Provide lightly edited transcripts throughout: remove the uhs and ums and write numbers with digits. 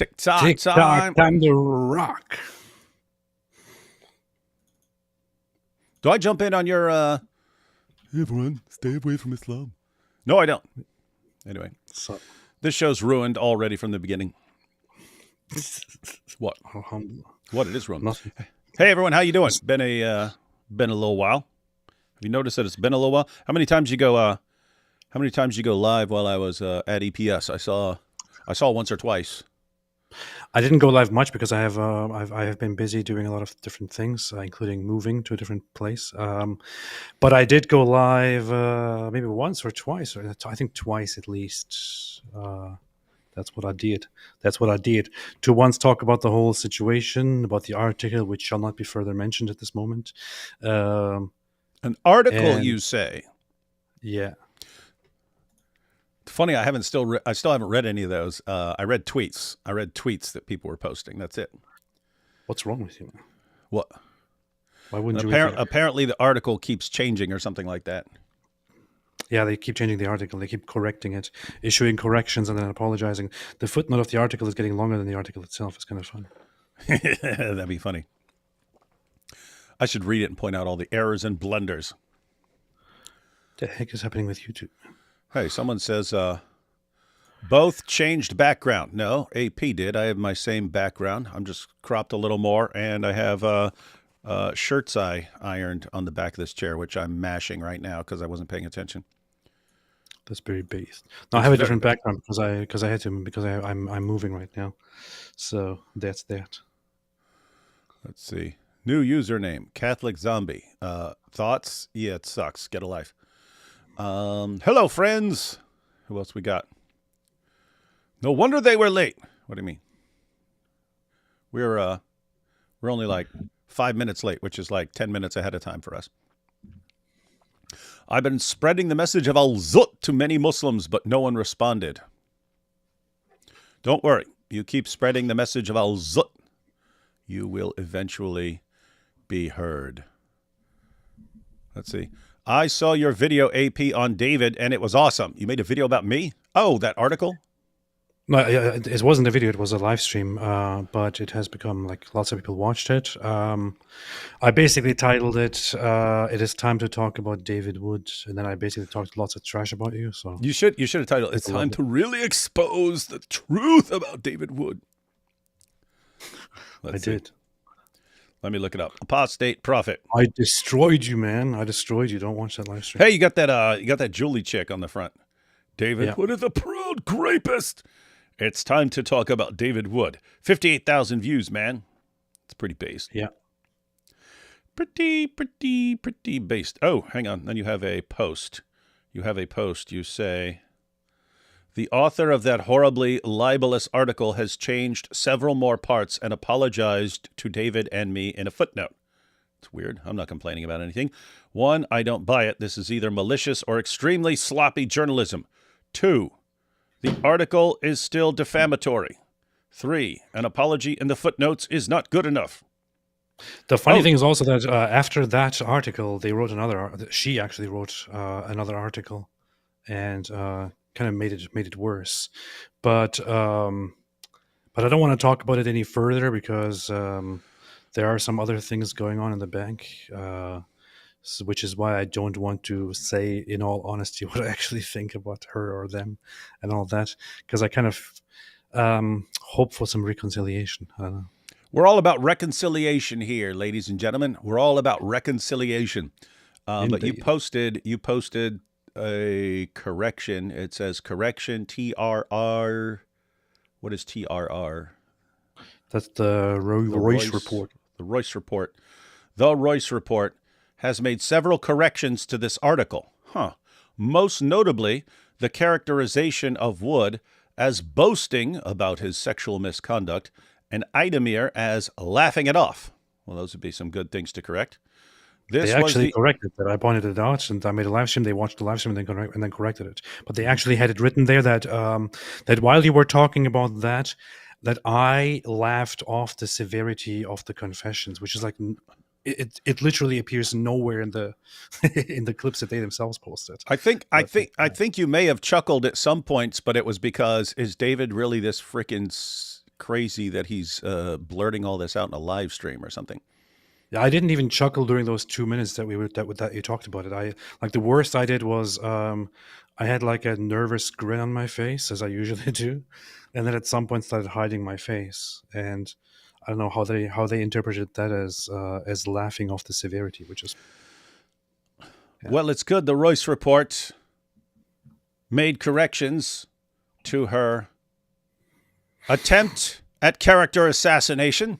TikTok TikTok time. time to rock. Do I jump in on your everyone stay away from Islam? No, I don't. Anyway, So, this show's ruined already from the beginning. What? What? It is ruined. Nothing. Hey everyone, how you doing? Been a little while. Have you noticed that it's been a little while? How many times you go live while I was at EPS? I saw once or twice. I didn't go live much because I have been busy doing a lot of different things, including moving to a different place. But I did go live maybe once or twice, or I think twice at least. That's what I did. To once talk about the whole situation, about the article, which shall not be further mentioned at this moment. An article, you say? Yeah. Funny, I still haven't read any of those. I read tweets. That people were posting. That's it. What's wrong with you, man? What? Why wouldn't you? Apparently, the article keeps changing or something like that. Yeah, they keep changing the article. They keep correcting it, issuing corrections, and then apologizing. The footnote of the article is getting longer than the article itself. It's kind of fun. That'd be funny. I should read it and point out all the errors and blunders. What the heck is happening with YouTube? Hey, someone says both changed background. No, AP did. I have my same background. I'm just cropped a little more, and I have shirts I ironed on the back of this chair, which I'm mashing right now because I wasn't paying attention. That's very based. No, I have a different background because I had to because I'm moving right now, so that's that. Let's see. New username, Catholic Zombie. Thoughts? Yeah, it sucks. Get a life. Hello, friends. Who else we got? No wonder they were late. What do you mean? We're only like 5 minutes late, which is like 10 minutes ahead of time for us. I've been spreading the message of Al-Zut to many Muslims, but no one responded. Don't worry. You keep spreading the message of Al-Zut. You will eventually be heard. Let's see. I saw your video, AP, on David, and it was awesome. You made a video about me? Oh, that article? No, it wasn't a video. It was a live stream, but it has become like lots of people watched it. I basically titled it, "It is time to talk about David Wood," and then I basically talked lots of trash about you. So you should have titled, "It's time to really expose the truth about David Wood." I did. Let me look it up. Apostate prophet. I destroyed you, man. I destroyed you. Don't watch that live stream. Hey, you got that Julie chick on the front. David Wood is a proud grapist. It's time to talk about David Wood. 58,000 views, man. It's pretty based. Yeah. Pretty based. Oh, hang on. Then you have a post. You say, the author of that horribly libelous article has changed several more parts and apologized to David and me in a footnote. It's weird. I'm not complaining about anything. 1, I don't buy it. This is either malicious or extremely sloppy journalism. 2, the article is still defamatory. 3, an apology in the footnotes is not good enough. The funny thing is also that after that article, they wrote she actually wrote another article and kind of made it worse. But I don't want to talk about it any further because there are some other things going on in the bank, which is why I don't want to say, in all honesty, what I actually think about her or them and all that, because I kind of hope for some reconciliation. I don't know. We're all about reconciliation here, ladies and gentlemen. We're all about reconciliation. But you posted a correction. It says correction TRR. What is TRR? That's the Royce report. The Royce report. The Royce report has made several corrections to this article. Most notably, the characterization of Wood as boasting about his sexual misconduct and Idemir as laughing it off. Well, those would be some good things to correct. They actually corrected that. I pointed it out, and I made a live stream. They watched the live stream and then corrected it. But they actually had it written there that that while you were talking about that I laughed off the severity of the confessions, which is like it literally appears nowhere in the in the clips that they themselves posted. I think you may have chuckled at some points, but it was because, is David really this freaking crazy that he's blurting all this out in a live stream or something. Yeah, I didn't even chuckle during those 2 minutes that you talked about it. I like the worst I did was I had like a nervous grin on my face as I usually do, and then at some point started hiding my face, and I don't know how they interpreted that as laughing off the severity, which is Well, it's good the Royce report made corrections to her attempt at character assassination.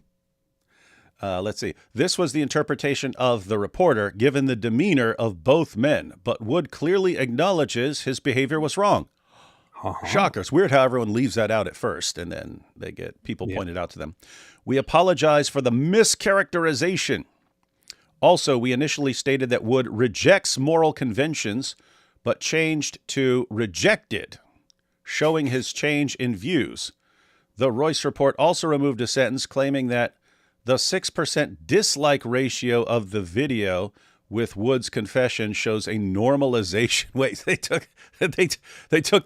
Let's see. This was the interpretation of the reporter, given the demeanor of both men, but Wood clearly acknowledges his behavior was wrong. Shocker. It's weird how everyone leaves that out at first, and then they get people pointed out to them. We apologize for the mischaracterization. Also, we initially stated that Wood rejects moral conventions, but changed to rejected, showing his change in views. The Royce report also removed a sentence claiming that the 6% dislike ratio of the video with Wood's confession shows a normalization. Wait, they took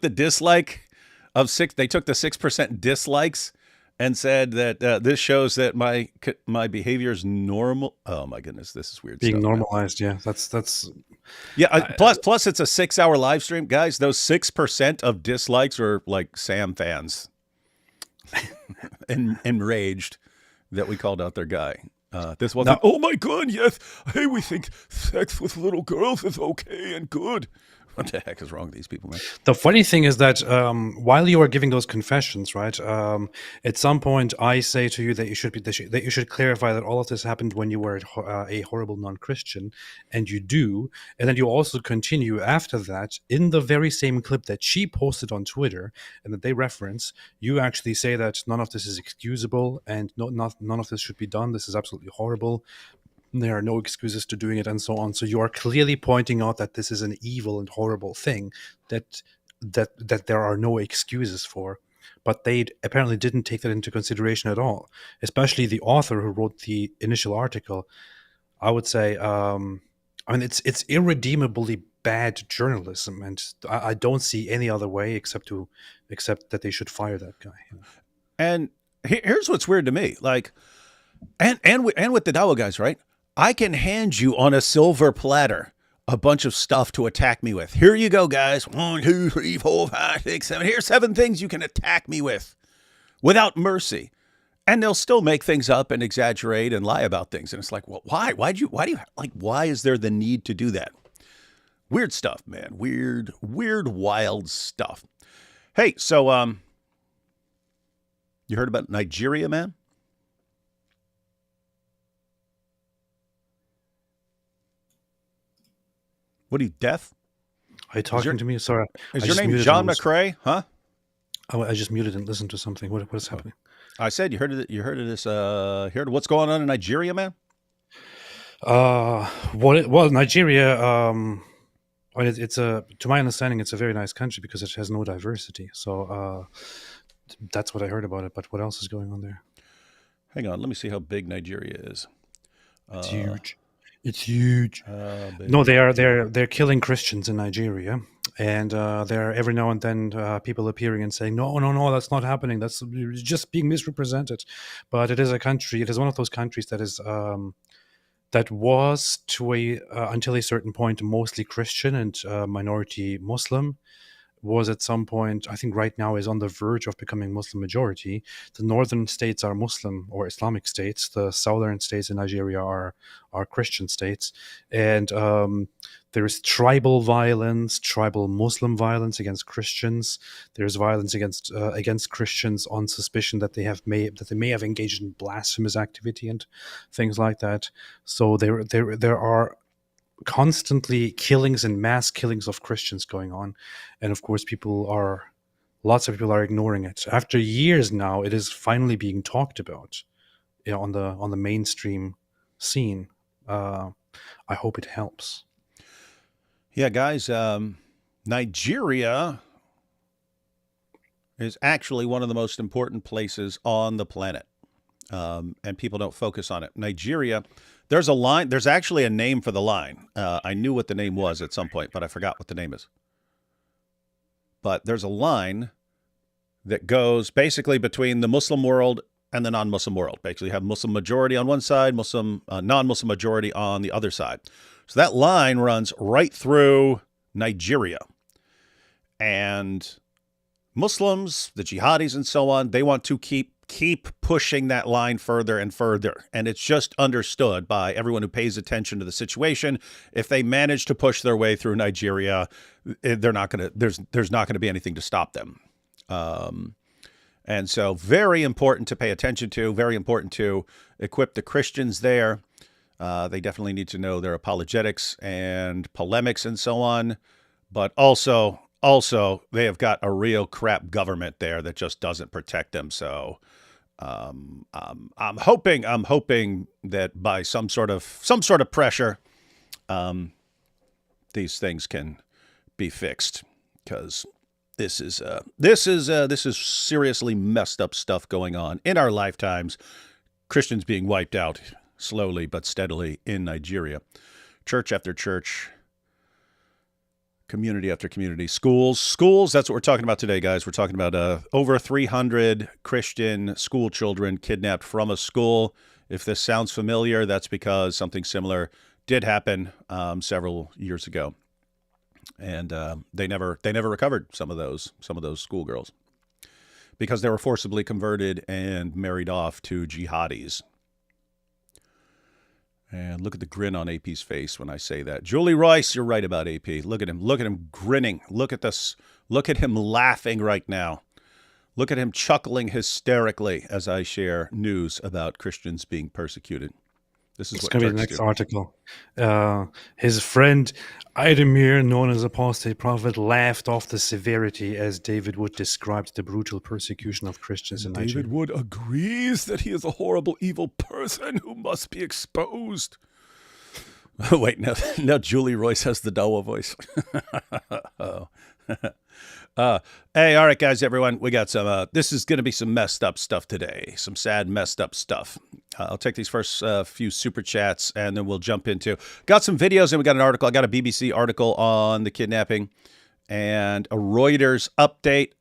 the dislike of 6. They took the 6% dislikes and said that this shows that my behavior is normal. Oh my goodness, this is weird. Being stuff, normalized, man. Yeah, that's yeah. Plus, it's a 6-hour live stream, guys. Those 6% of dislikes are like Sam fans, and enraged that we called out their guy. This wasn't, oh my God, yes. Hey, we think sex with little girls is okay and good. What the heck is wrong with these people, man? The funny thing is that while you are giving those confessions, right, at some point I say to you that you should clarify that all of this happened when you were a horrible non-Christian, and you do, and then you also continue after that in the very same clip that she posted on Twitter and that they reference. You actually say that none of this is excusable and none of this should be done. This is absolutely horrible. There are no excuses to doing it, and so on. So you are clearly pointing out that this is an evil and horrible thing that there are no excuses for. But they apparently didn't take that into consideration at all, especially the author who wrote the initial article. I would say, I mean, it's irredeemably bad journalism, and I don't see any other way except that they should fire that guy. And here's what's weird to me, like, and with the Dawa guys, right? I can hand you on a silver platter a bunch of stuff to attack me with. Here you go, guys. 1, 2, 3, 4, 5, 6, 7. Here's 7 things you can attack me with without mercy. And they'll still make things up and exaggerate and lie about things. And it's like, well, why? Why do you like, why is there the need to do that? Weird stuff, man. Weird, wild stuff. Hey, so, you heard about Nigeria, man? What are you, deaf? Are you talking to me? Sorry. Is your name John McCrae? Huh? Oh, I just muted and listened to something. What is happening? I said you heard of it. You heard of this? Heard of what's going on in Nigeria, man? Nigeria. It's to my understanding, it's a very nice country because it has no diversity. So that's what I heard about it. But what else is going on there? Hang on, let me see how big Nigeria is. It's huge. It's huge. No, they're killing Christians in Nigeria, and there are every now and then people appearing and saying, no, that's not happening. That's just being misrepresented. But it is a country. It is one of those countries that is that was until a certain point mostly Christian and minority Muslim. Was at some point, I think right now is on the verge of becoming Muslim majority. The northern states are Muslim or Islamic states. The southern states in Nigeria are Christian states. And there is tribal violence, tribal Muslim violence against Christians. There's violence against Christians on suspicion that they may have engaged in blasphemous activity and things like that. So there are constantly killings and mass killings of Christians going on, and of course lots of people are ignoring it. After years now, it is finally being talked about, on the mainstream scene. I hope it helps. Yeah, guys, Nigeria is actually one of the most important places on the planet, and people don't focus on it. Nigeria. There's a line. There's actually a name for the line. I knew what the name was at some point, but I forgot what the name is. But there's a line that goes basically between the Muslim world and the non-Muslim world. Basically, you have Muslim majority on one side, non-Muslim majority on the other side. So that line runs right through Nigeria. And Muslims, the jihadis and so on, they want to keep pushing that line further and further. And it's just understood by everyone who pays attention to the situation. If they manage to push their way through Nigeria, they're not going to, there's not going to be anything to stop them. And so very important to pay attention to, very important to equip the Christians there. They definitely need to know their apologetics and polemics and so on. But also they have got a real crap government there that just doesn't protect them. So I'm hoping that by some sort of pressure, these things can be fixed, because this is seriously messed up stuff going on in our lifetimes. Christians being wiped out slowly but steadily in Nigeria. Church after church, community after community, schools. That's what we're talking about today, guys. We're talking about over 300 Christian school children kidnapped from a school. If this sounds familiar, that's because something similar did happen several years ago. And they never recovered some of those schoolgirls, because they were forcibly converted and married off to jihadis. And look at the grin on AP's face when I say that. Julie Royce, you're right about AP. Look at him grinning. Look at this. Look at him laughing right now. Look at him chuckling hysterically as I share news about Christians being persecuted. This is It's what going to be the Turks next do. article. His friend Idemir, known as Apostate Prophet, laughed off the severity as David Wood described the brutal persecution of Christians in Nigeria. David Wood agrees that he is a horrible, evil person who must be exposed. Wait, now Julie Royce has the Dawa voice. Oh. Hey, all right, guys, everyone, we got some, this is going to be some messed up stuff today, some sad, messed up stuff. I'll take these first few super chats, and then we'll jump into, got some videos, and we got an article. I got a BBC article on the kidnapping and a Reuters update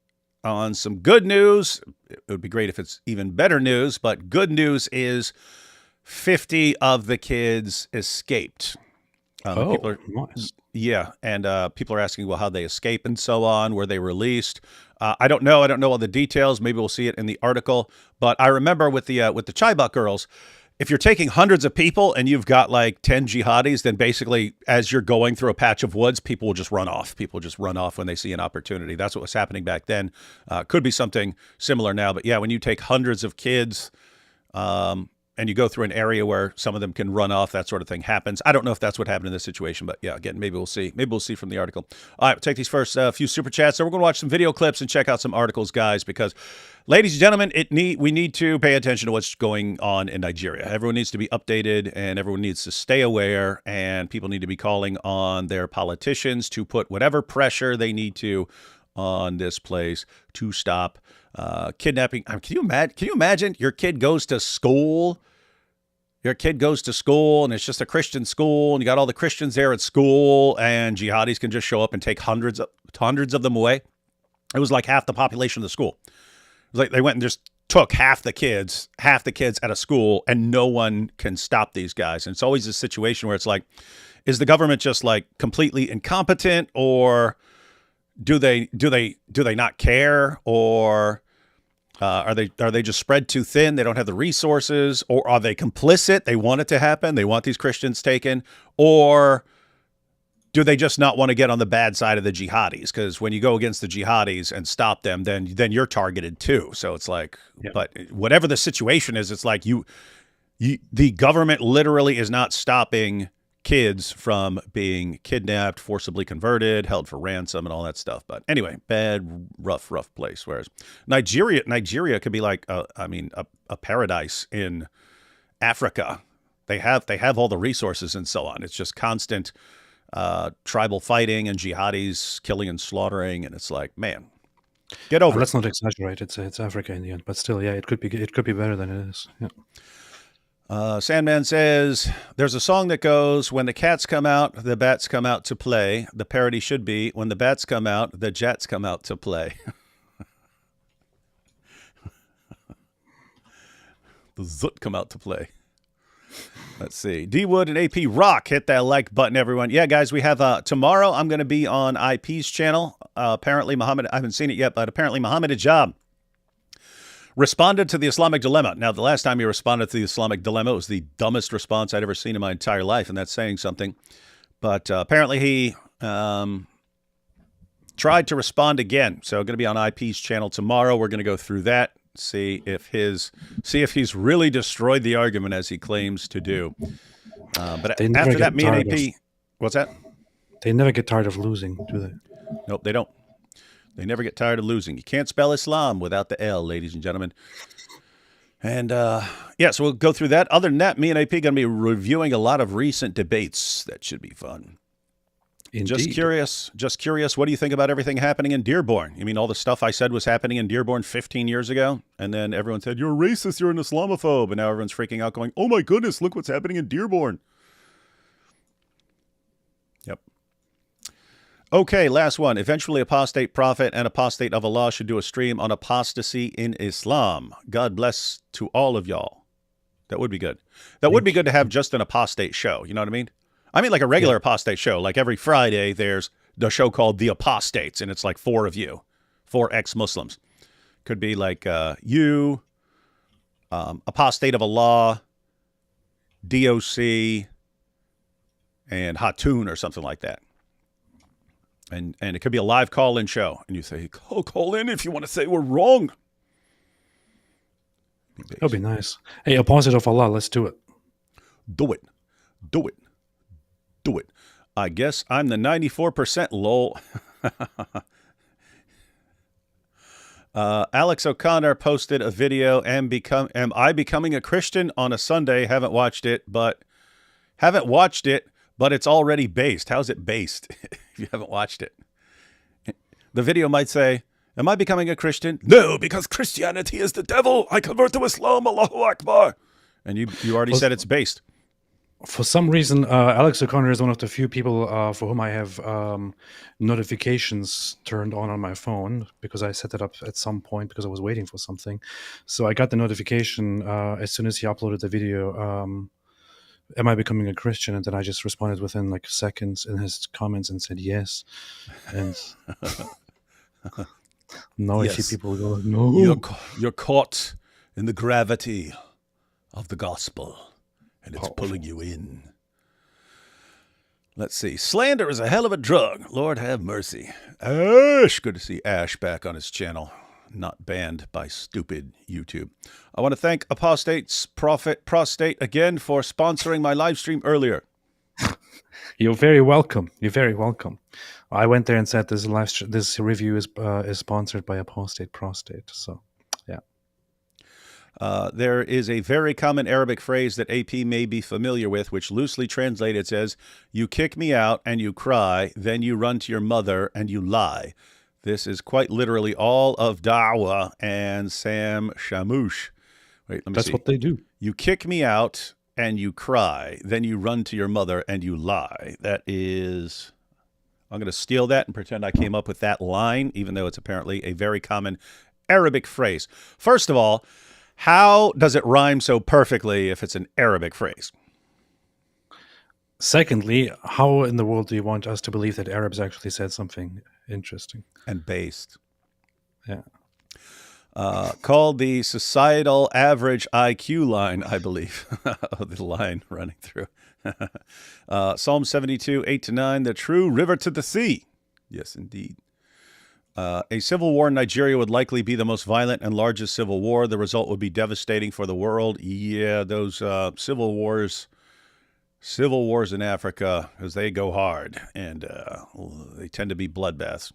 on some good news. It would be great if it's even better news, but good news is 50 of the kids escaped. People are, nice. yeah, and people are asking, well, how they escape and so on. Were they released? I don't know. I don't know all the details. Maybe we'll see it in the article. But I remember with the Chibok girls, if you're taking hundreds of people and you've got like 10 jihadis, then basically as you're going through a patch of woods, people will just run off. People just run off when they see an opportunity. That's what was happening back then. Could be something similar now. But yeah, when you take hundreds of kids, and you go through an area where some of them can run off, that sort of thing happens. I don't know if that's what happened in this situation, but yeah, again, maybe we'll see. Maybe we'll see from the article. All right, we'll take these first few super chats. So we're going to watch some video clips and check out some articles, guys, because, ladies and gentlemen, we need to pay attention to what's going on in Nigeria. Everyone needs to be updated, and everyone needs to stay aware, and people need to be calling on their politicians to put whatever pressure they need to on this place to stop kidnapping. I mean, can you imagine your kid goes to school? Your kid goes to school and it's just a Christian school, and you got all the Christians there at school, and jihadis can just show up and take hundreds of them away. It was like half the population of the school. It was like they went and just took half the kids out of school, and no one can stop these guys. And it's always a situation where it's like, is the government just like completely incompetent, or do they not care, or are they just spread too thin? They don't have the resources, or are they complicit? They want it to happen. They want these Christians taken, or do they just not want to get on the bad side of the jihadis? Because when you go against the jihadis and stop them, then you're targeted too. So it's like, yeah. But whatever the situation is, it's like the government literally is not stopping kids from being kidnapped, forcibly converted, held for ransom, and all that stuff. But anyway, bad, rough place. Whereas Nigeria could be like, a paradise in Africa. They have all the resources and so on. It's just constant tribal fighting and jihadis killing and slaughtering, and it's like, man, get over it. Let's not exaggerate. It's Africa in the end, but still, yeah, it could be better than it is. Yeah. Sandman says, there's a song that goes, when the cats come out, the bats come out to play. The parody should be, when the bats come out, the jats come out to play. The Zut come out to play. Let's see. D Wood and AP Rock, hit that like button, everyone. Yeah, guys, we have tomorrow. I'm going to be on IP's channel. Apparently, Muhammad. I haven't seen it yet, but apparently, Muhammad Hijab responded to the Islamic dilemma. Now, the last time he responded to the Islamic dilemma, it was the dumbest response I'd ever seen in my entire life, and that's saying something. But apparently, he tried to respond again. So, going to be on IP's channel tomorrow. We're going to go through that. See if he's really destroyed the argument as he claims to do. But after that, me and AP, what's that? They never get tired of losing, do they? Nope, they don't. They never get tired of losing. You can't spell Islam without the L, ladies and gentlemen. And yeah, so we'll go through that. Other than that, me and AP are going to be reviewing a lot of recent debates. That should be fun. Indeed. Just curious, what do you think about everything happening in Dearborn? You mean all the stuff I said was happening in Dearborn 15 years ago? And then everyone said, you're a racist, you're an Islamophobe. And now everyone's freaking out going, oh my goodness, look what's happening in Dearborn. Yep. Okay, last one. Eventually, Apostate Prophet and Apostate of Allah should do a stream on apostasy in Islam. God bless to all of y'all. That would be good. That would be good to have just an apostate show. You know what I mean? I mean, like a regular apostate show. Like every Friday, there's the show called The Apostates, and it's like 4 of you, 4 ex-Muslims. Could be like you, Apostate of Allah, DOC, and Hatun or something like that. And it could be a live call-in show. And you say, call in if you want to say we're wrong. That would be nice. Hey, Apostate of Allah, let's do it. Do it. Do it. Do it. I guess I'm the 94% lol. Alex O'Connor posted a video, Am I becoming a Christian on a Sunday? Haven't watched it, but it's already based. How's it based if you haven't watched it? The video might say, am I becoming a Christian? No, because Christianity is the devil. I convert to Islam, Allahu Akbar. And you already said it's based. For some reason, Alex O'Connor is one of the few people for whom I have notifications turned on my phone because I set it up at some point because I was waiting for something. So I got the notification as soon as he uploaded the video, am I becoming a Christian? And then I just responded within like seconds in his comments and said yes. And now I see people go, no. You're caught in the gravity of the gospel. And it's pulling you in. Let's see. Slander is a hell of a drug. Lord have mercy. Ash. Good to see Ash back on his channel. Not banned by stupid YouTube. I want to thank Apostate's Prostate again for sponsoring my live stream earlier. You're very welcome. You're very welcome. I went there and said this review is sponsored by Apostate Prostate. So, yeah. There is a very common Arabic phrase that AP may be familiar with, which loosely translated says, you kick me out and you cry, then you run to your mother and you lie. This is quite literally all of Da'wah and Sam Shamoosh. Wait, let me see. That's what they do. You kick me out and you cry, then you run to your mother and you lie. That is, I'm going to steal that and pretend I came up with that line, even though it's apparently a very common Arabic phrase. First of all, how does it rhyme so perfectly if it's an Arabic phrase? Secondly, how in the world do you want us to believe that Arabs actually said something interesting? And based. Yeah. Called the societal average IQ line, I believe. The line running through. Psalm 72, 8-9, the true river to the sea. Yes, indeed. A civil war in Nigeria would likely be the most violent and largest civil war. The result would be devastating for the world. Yeah, those civil wars in Africa, as they go hard, and they tend to be bloodbaths.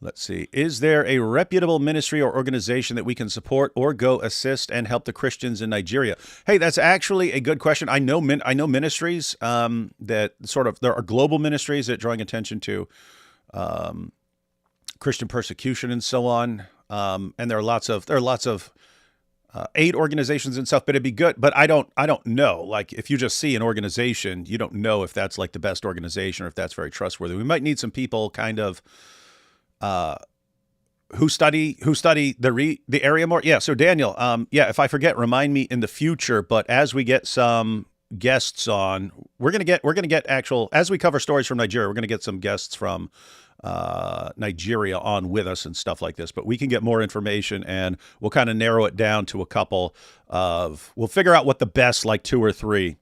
Let's see. Is there a reputable ministry or organization that we can support or go assist and help the Christians in Nigeria? Hey, that's actually a good question. I know ministries that sort of, there are global ministries that are drawing attention to Christian persecution and so on. And there are lots of aid organizations and stuff, but it'd be good. But I don't know. Like if you just see an organization, you don't know if that's like the best organization or if that's very trustworthy. We might need some people kind of who study the area more. Yeah. So Daniel, yeah, if I forget, remind me in the future. But as we get some guests on, we're gonna get actual, as we cover stories from Nigeria, we're gonna get some guests from Nigeria on with us and stuff like this. But we can get more information, and we'll kind of narrow it down to a couple of. We'll figure out what the best the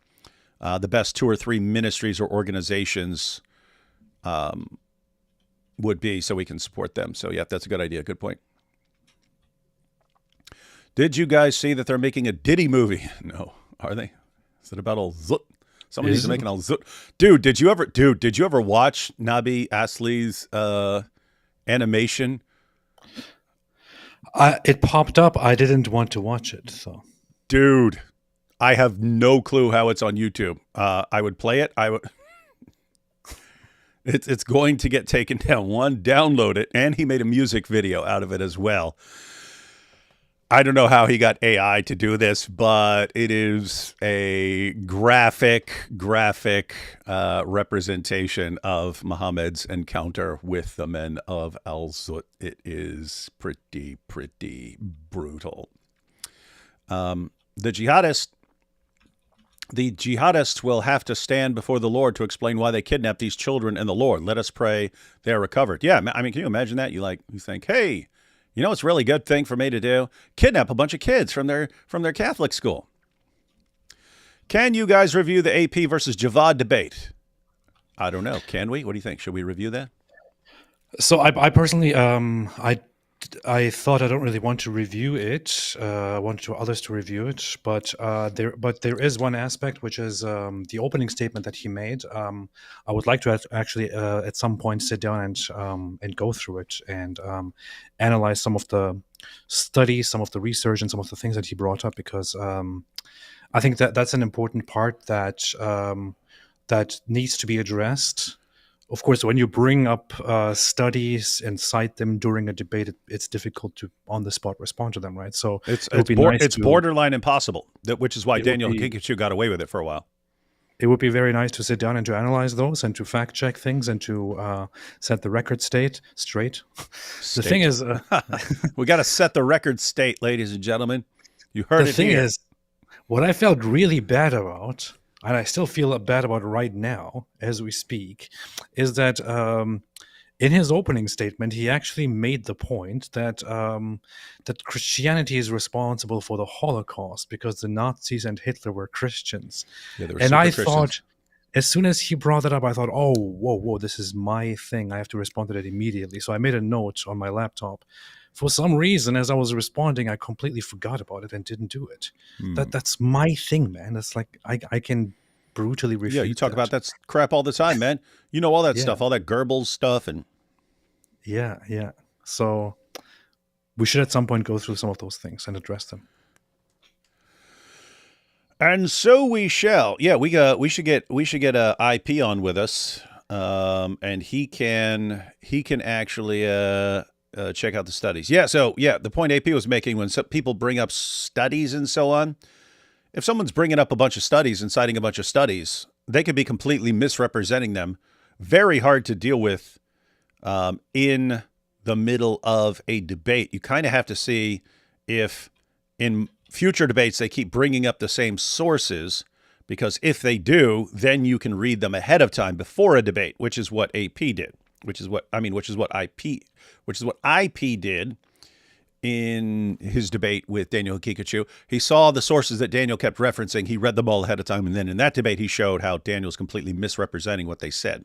best 2 or 3 ministries or organizations would be, so we can support them. So yeah, that's a good idea. Good point. Did you guys see that they're making a Diddy movie? No, are they? Is it about all Zut? Somebody's making all Zut. Dude, did you ever watch Nabi Asli's animation? It popped up. I didn't want to watch it. So, dude, I have no clue how it's on YouTube. I would play it. It's going to get taken down. One, download it, and he made a music video out of it as well. I don't know how he got AI to do this, but it is a graphic representation of Muhammad's encounter with the men of Al-Zut. It is pretty brutal. The jihadists will have to stand before the Lord to explain why they kidnapped these children and the Lord. Let us pray they are recovered. Yeah, I mean, can you imagine that? You think, hey, you know, it's a really good thing for me to do. Kidnap a bunch of kids from their Catholic school. Can you guys review the AP versus Javad debate? I don't know. Can we? What do you think? Should we review that? So I personally, I thought I don't really want to review it. I wanted others to review it, but there is one aspect, which is the opening statement that he made. I would like to actually at some point sit down and go through it and analyze some of the studies, some of the research, and some of the things that he brought up, because I think that's an important part that that needs to be addressed. Of course, when you bring up studies and cite them during a debate, it's difficult to on the spot respond to them, right? So it's borderline impossible. Which is why Daniel Kikichu got away with it for a while. It would be very nice to sit down and to analyze those and to fact check things and to set the record straight. The thing is, we got to set the record straight, ladies and gentlemen. You heard it here. The thing is, what I felt really bad about, and I still feel bad about right now as we speak, is that in his opening statement, he actually made the point that that Christianity is responsible for the Holocaust because the Nazis and Hitler were Christians. Yeah, they were and I Christians. thought, as soon as he brought that up, I thought, oh, whoa, this is my thing. I have to respond to that immediately. So I made a note on my laptop. For some reason, as I was responding, I completely forgot about it and didn't do it. That's my thing, man. It's like I can brutally refute. Yeah, you talk about that crap all the time, man. You know all that stuff, all that Goebbels stuff, and yeah. So we should at some point go through some of those things and address them. And so we shall. Yeah, we should get a IP on with us, and he can actually check out the studies. Yeah. So yeah, the point AP was making, when some people bring up studies and so on, if someone's bringing up a bunch of studies and citing a bunch of studies, they could be completely misrepresenting them. Very hard to deal with in the middle of a debate. You kind of have to see if in future debates they keep bringing up the same sources, because if they do, then you can read them ahead of time before a debate, which is what AP did, which is what IP did in his debate with Daniel Kikichu. He saw the sources that Daniel kept referencing. He read them all ahead of time. And then in that debate, he showed how Daniel's completely misrepresenting what they said.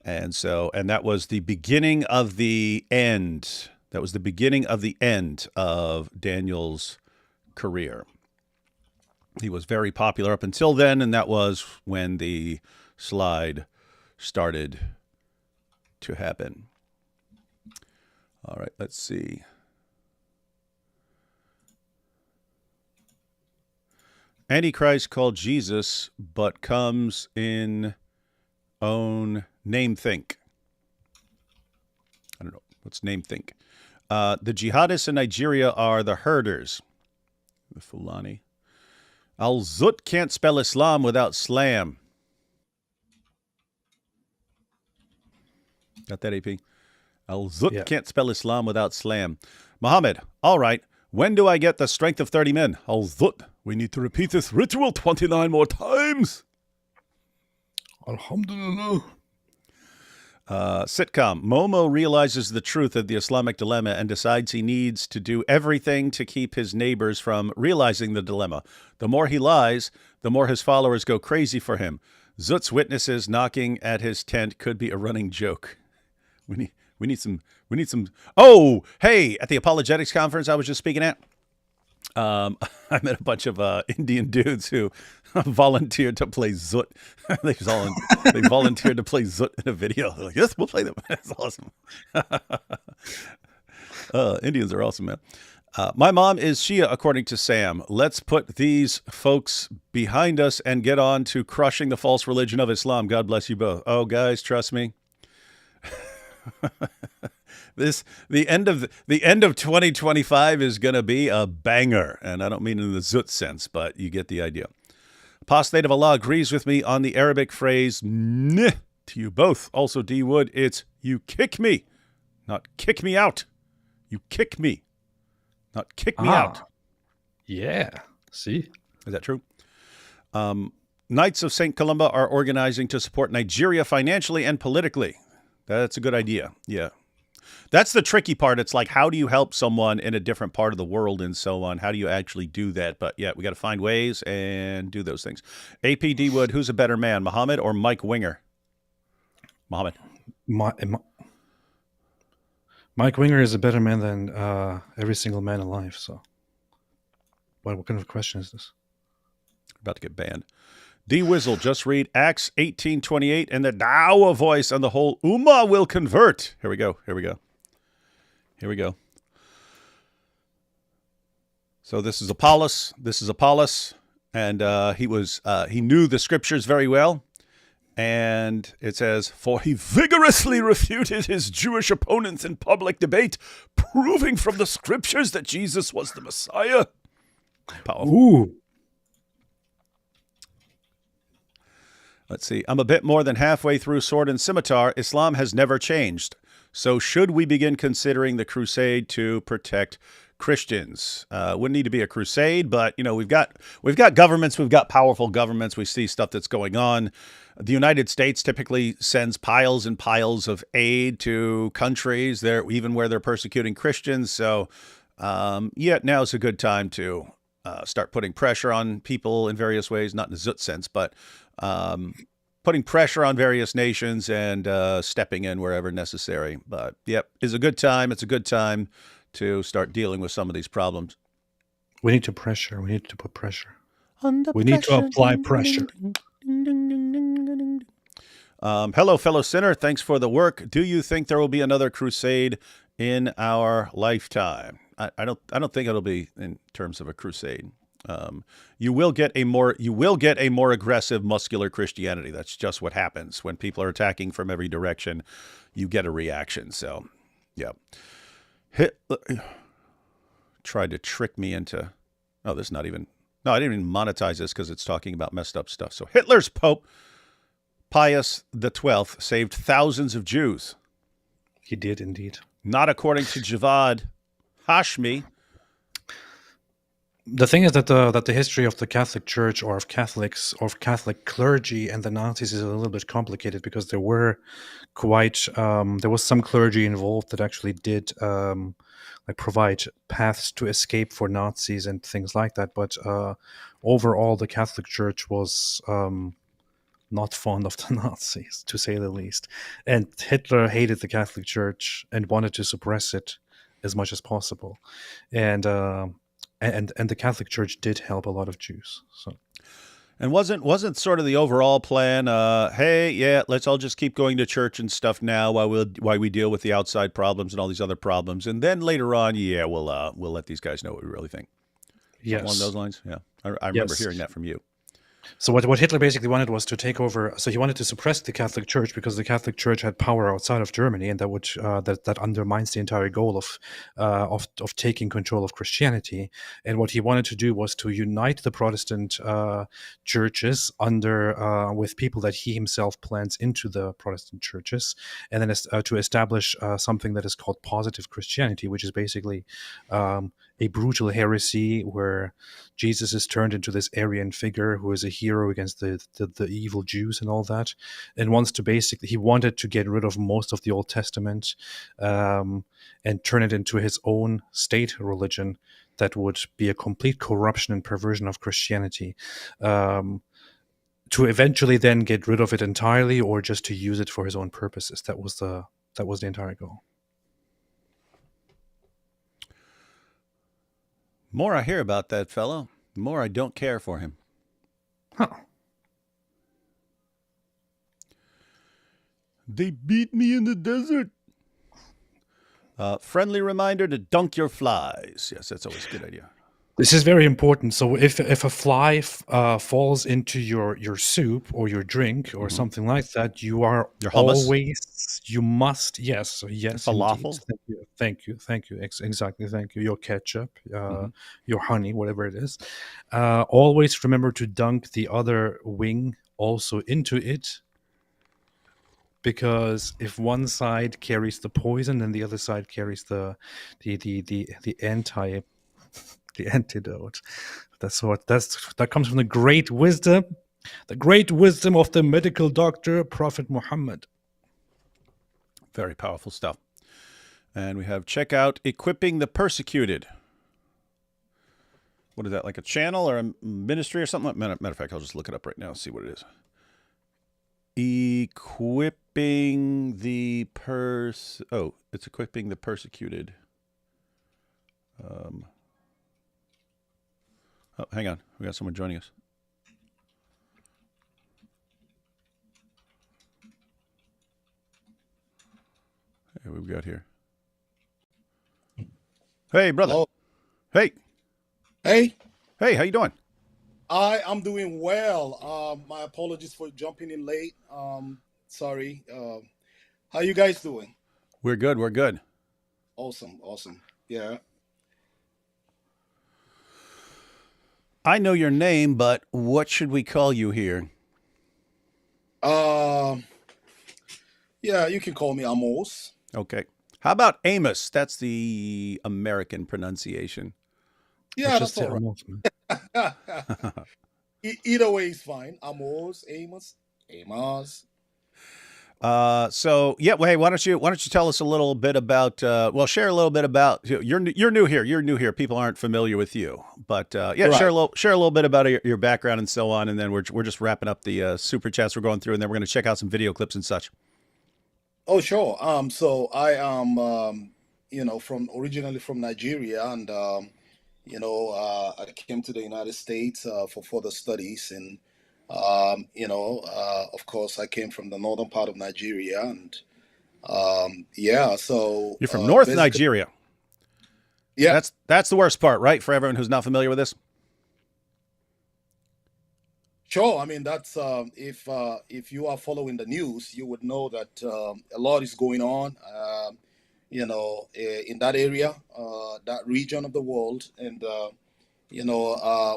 And that was the beginning of the end. That was the beginning of the end of Daniel's career. He was very popular up until then, and that was when the slide started to happen. All right, let's see. Antichrist called Jesus, but comes in own name think. I don't know. What's name think? The jihadists in Nigeria are the herders. The Fulani. Al-Zut can't spell Islam without slam. Got that, AP? Al-Zut Yeah. can't spell Islam without slam. Muhammad, all right. When do I get the strength of 30 men? Al-Zut, we need to repeat this ritual 29 more times. Alhamdulillah. Sitcom. Momo realizes the truth of the Islamic dilemma and decides he needs to do everything to keep his neighbors from realizing the dilemma. The more he lies, the more his followers go crazy for him. Zut's witnesses knocking at his tent could be a running joke. We need some. Oh, hey! At the apologetics conference I was just speaking at, I met a bunch of Indian dudes who volunteered to play Zut. they volunteered to play Zut in a video. They're like, yes, we'll play them. That's awesome. Indians are awesome, man. My mom is Shia, according to Sam. Let's put these folks behind us and get on to crushing the false religion of Islam. God bless you both. Oh, guys, trust me. The end of 2025 is going to be a banger, and I don't mean in the Zut sense, but you get the idea. Apostate of Allah agrees with me on the Arabic phrase "Neh" to you both. Also, D Wood, it's you kick me, not kick me out. You kick me, not kick me out. Yeah. See? Is that true? Knights of St. Columba are organizing to support Nigeria financially and politically. That's a good idea. Yeah. That's the tricky part. It's like, how do you help someone in a different part of the world and so on? How do you actually do that? But yeah, we got to find ways and do those things. APD Wood, who's a better man, Muhammad or Mike Winger? Muhammad. Mike Winger is a better man than every single man alive. So, what kind of question is this? About to get banned. D Wizzle, just read Acts 18:28, and the Dawah voice and the whole Ummah will convert. Here we go. So this is Apollos. And he knew the scriptures very well. And it says, for he vigorously refuted his Jewish opponents in public debate, proving from the scriptures that Jesus was the Messiah. Powerful. Ooh. Let's see. I'm a bit more than halfway through Sword and Scimitar. Islam has never changed. So should we begin considering the crusade to protect Christians? Wouldn't need to be a crusade, but we've got governments, we've got powerful governments. We see stuff that's going on. The United States typically sends piles and piles of aid to countries there, even where they're persecuting Christians. So now's a good time to start putting pressure on people in various ways, not in a Zut sense, but putting pressure on various nations and stepping in wherever necessary. But is a good time. It's a good time to start dealing with some of these problems. We need to pressure. We need to put pressure. We need to apply pressure. Hello, fellow sinner. Thanks for the work. Do you think there will be another crusade in our lifetime? I don't think it'll be in terms of a crusade. You will get a more aggressive, muscular Christianity. That's just what happens when people are attacking from every direction. You get a reaction. So, yeah. Hitler tried to trick me into. Oh, this is not even. No, I didn't even monetize this because it's talking about messed up stuff. So Hitler's Pope Pius XII saved thousands of Jews. He did indeed. Not according to Javad Hashmi. The thing is that the history of the Catholic Church or of Catholics or of Catholic clergy and the Nazis is a little bit complicated because there was some clergy involved that actually did provide paths to escape for Nazis and things like that. But overall, the Catholic Church was not fond of the Nazis, to say the least. And Hitler hated the Catholic Church and wanted to suppress it as much as possible. And the Catholic Church did help a lot of Jews. So, and wasn't sort of the overall plan? Let's all just keep going to church and stuff now while we deal with the outside problems and all these other problems, and then later on, we'll let these guys know what we really think. yes, Along those lines, yeah. I remember hearing that from you. So what Hitler basically wanted was to take over. So he wanted to suppress the Catholic Church because the Catholic Church had power outside of Germany, and that would that undermines the entire goal of taking control of Christianity. And what he wanted to do was to unite the Protestant churches under with people that he himself plants into the Protestant churches, and then to establish something that is called positive Christianity, which is basically a brutal heresy where Jesus is turned into this Aryan figure who is a hero against the evil Jews and all that, and wants to basically, he wanted to get rid of most of the Old Testament and turn it into his own state religion that would be a complete corruption and perversion of Christianity, to eventually then get rid of it entirely or just to use it for his own purposes. That was the entire goal. More I hear about that fellow, the more I don't care for him. Huh. They beat me in the desert. Friendly reminder to dunk your flies. Yes, that's always a good idea. This is very important. So if a fly falls into your soup or your drink or something like that, you are Your hummus? always, you must, yes, yes, Falafel? indeed. Thank you. Exactly, thank you. Your ketchup, your honey, whatever it is. Always remember to dunk the other wing also into it, because if one side carries the poison and the other side carries the antidote. That comes from the great wisdom of the medical doctor, Prophet Muhammad. Very powerful stuff. And we have check out Equipping the Persecuted. What is that, like a channel or a ministry or something? Matter of fact, I'll just look it up right now and see what it is. Equipping the it's Equipping the Persecuted. Oh, hang on. We got someone joining us. Hey, what we got here? Hey, brother. Hello. Hey. Hey, Hey, how you doing? I'm doing well. My apologies for jumping in late. Sorry. How you guys doing? We're good. We're good. Awesome. Yeah. I know your name, but what should we call you here? Yeah, you can call me Amos. Okay. How about Amos? That's the American pronunciation. Yeah, Just that's say all Amos, man. right. Either way is fine. Amos. So yeah, well, hey, why don't you tell us a little bit about share a little bit about you're new here. You're new here. People aren't familiar with you, but yeah, Right. share a little bit about your background and so on, and then we're just wrapping up the super chats we're going through, and then we're going to check out some video clips and such. Oh, sure. So I am, originally from Nigeria, and I came to the United States for further studies, and of course, I came from the northern part of Nigeria, and yeah, so You're from North basically, Nigeria. yeah, That's the worst part, right? For everyone who's not familiar with this. sure. I mean, that's if you are following the news, you would know that a lot is going on, in that area, that region of the world, and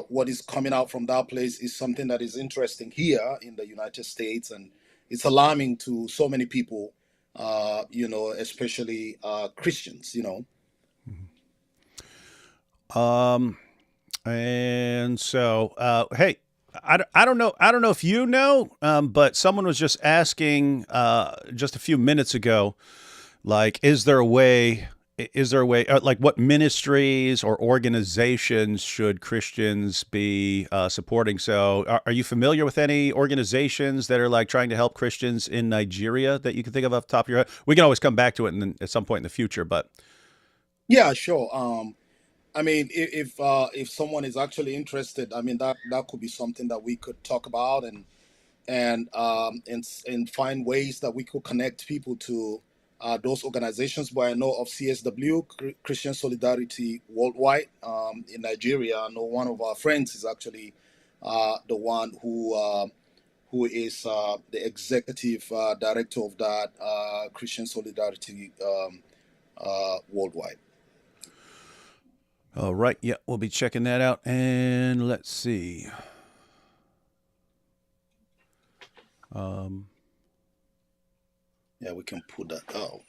what is coming out from that place is something that is interesting here in the United States, and it's alarming to so many people, especially Christians. And so, hey, I don't know if you know, but someone was just asking just a few minutes ago, like, is there a way, like, what ministries or organizations should Christians be supporting? So, are you familiar with any organizations that are like trying to help Christians in Nigeria that you can think of off the top of your head? We can always come back to it at some point in the future, but Yeah, sure. I mean, if someone is actually interested, I mean that could be something that we could talk about, and find ways that we could connect people to those organizations. But I know of CSW, Christian Solidarity Worldwide, in Nigeria. I know one of our friends is actually the one who is the executive director of that Christian Solidarity worldwide. All right. Yeah, we'll be checking that out. And let's see. Yeah, we can put that out.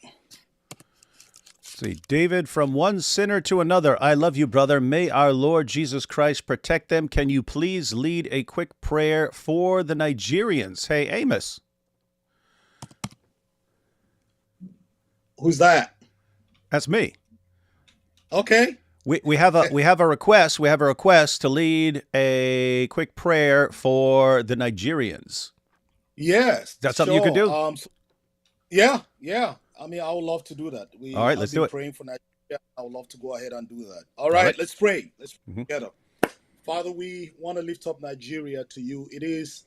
See, David, from one sinner to another, I love you, brother. May our Lord Jesus Christ protect them. Can you please lead a quick prayer for the Nigerians? Hey, Amos. Who's that? That's me. Okay. We have a request. We have a request to lead a quick prayer for the Nigerians. Yes. That's something you could do? Yeah. I mean, I would love to do that. All right, let's do it. Praying for Nigeria. I would love to go ahead and do that. All right. Let's pray. Let's pray together. Father, we want to lift up Nigeria to you. It is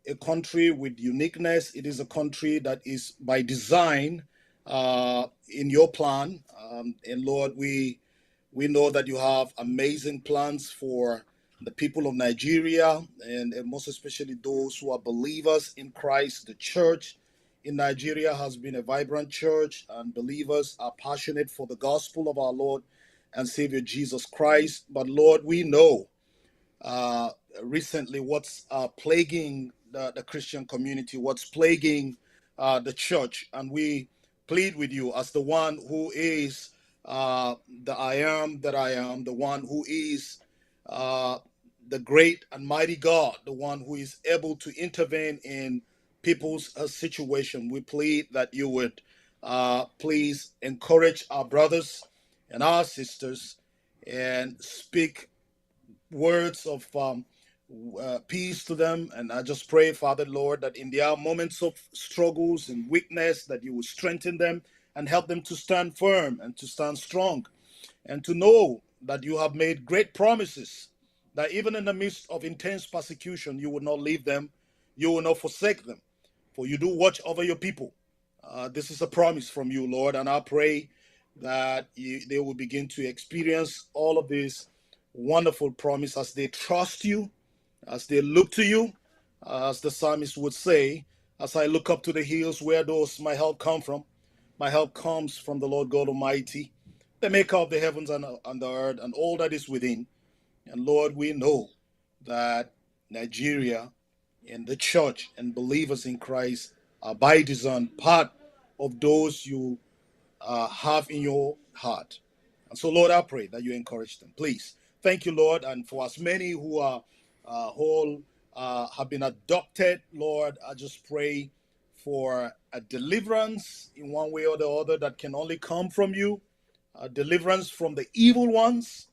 a country with uniqueness. It is a country that is by design in your plan. And Lord, we know that you have amazing plans for the people of Nigeria, and most especially those who are believers in Christ. The church in Nigeria has been a vibrant church, and believers are passionate for the gospel of our Lord and Savior Jesus Christ. But Lord, we know recently what's plaguing the Christian community, what's plaguing the church, and we plead with you as the one who is the I am that I am, the one who is the great and mighty God, the one who is able to intervene in people's situation. We plead that you would please encourage our brothers and our sisters and speak words of peace to them. And I just pray, Father, Lord, that in their moments of struggles and weakness, that you will strengthen them and help them to stand firm and to stand strong and to know that you have made great promises, that even in the midst of intense persecution, you will not leave them, you will not forsake them, for you do watch over your people. This is a promise from you, Lord, and I pray that they will begin to experience all of this wonderful promise as they trust you, as they look to you, as the psalmist would say, as I look up to the hills, where does my help come from? My help comes from the Lord God Almighty, the maker of the heavens and the earth and all that is within. And Lord, we know that Nigeria and the church and believers in Christ are by design part of those you have in your heart. And so, Lord, I pray that you encourage them. Please. Thank you, Lord. And for as many who are have been adopted, Lord, I just pray for a deliverance in one way or the other that can only come from you. Deliverance from the evil ones.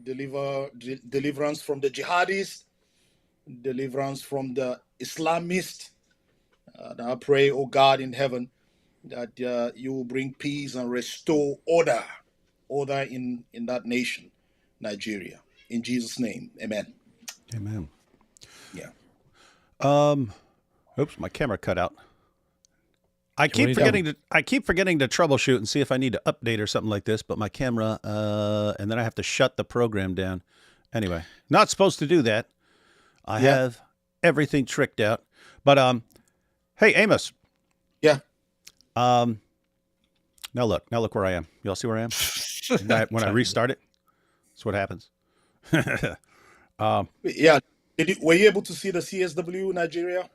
Deliverance from the jihadists. Deliverance from the Islamists. I pray, oh God in heaven, that you will bring peace and restore order in that nation, Nigeria. In Jesus' name, amen. Amen. Yeah. Oops, my camera cut out. I keep forgetting to troubleshoot and see if I need to update or something like this, but my camera, and then I have to shut the program down. Anyway, not supposed to do that. I have everything tricked out. But hey, Amos. Yeah. Now look where I am. Y'all see where I am? when I restart it, that's what happens. Yeah. Were you able to see the CSW Nigeria?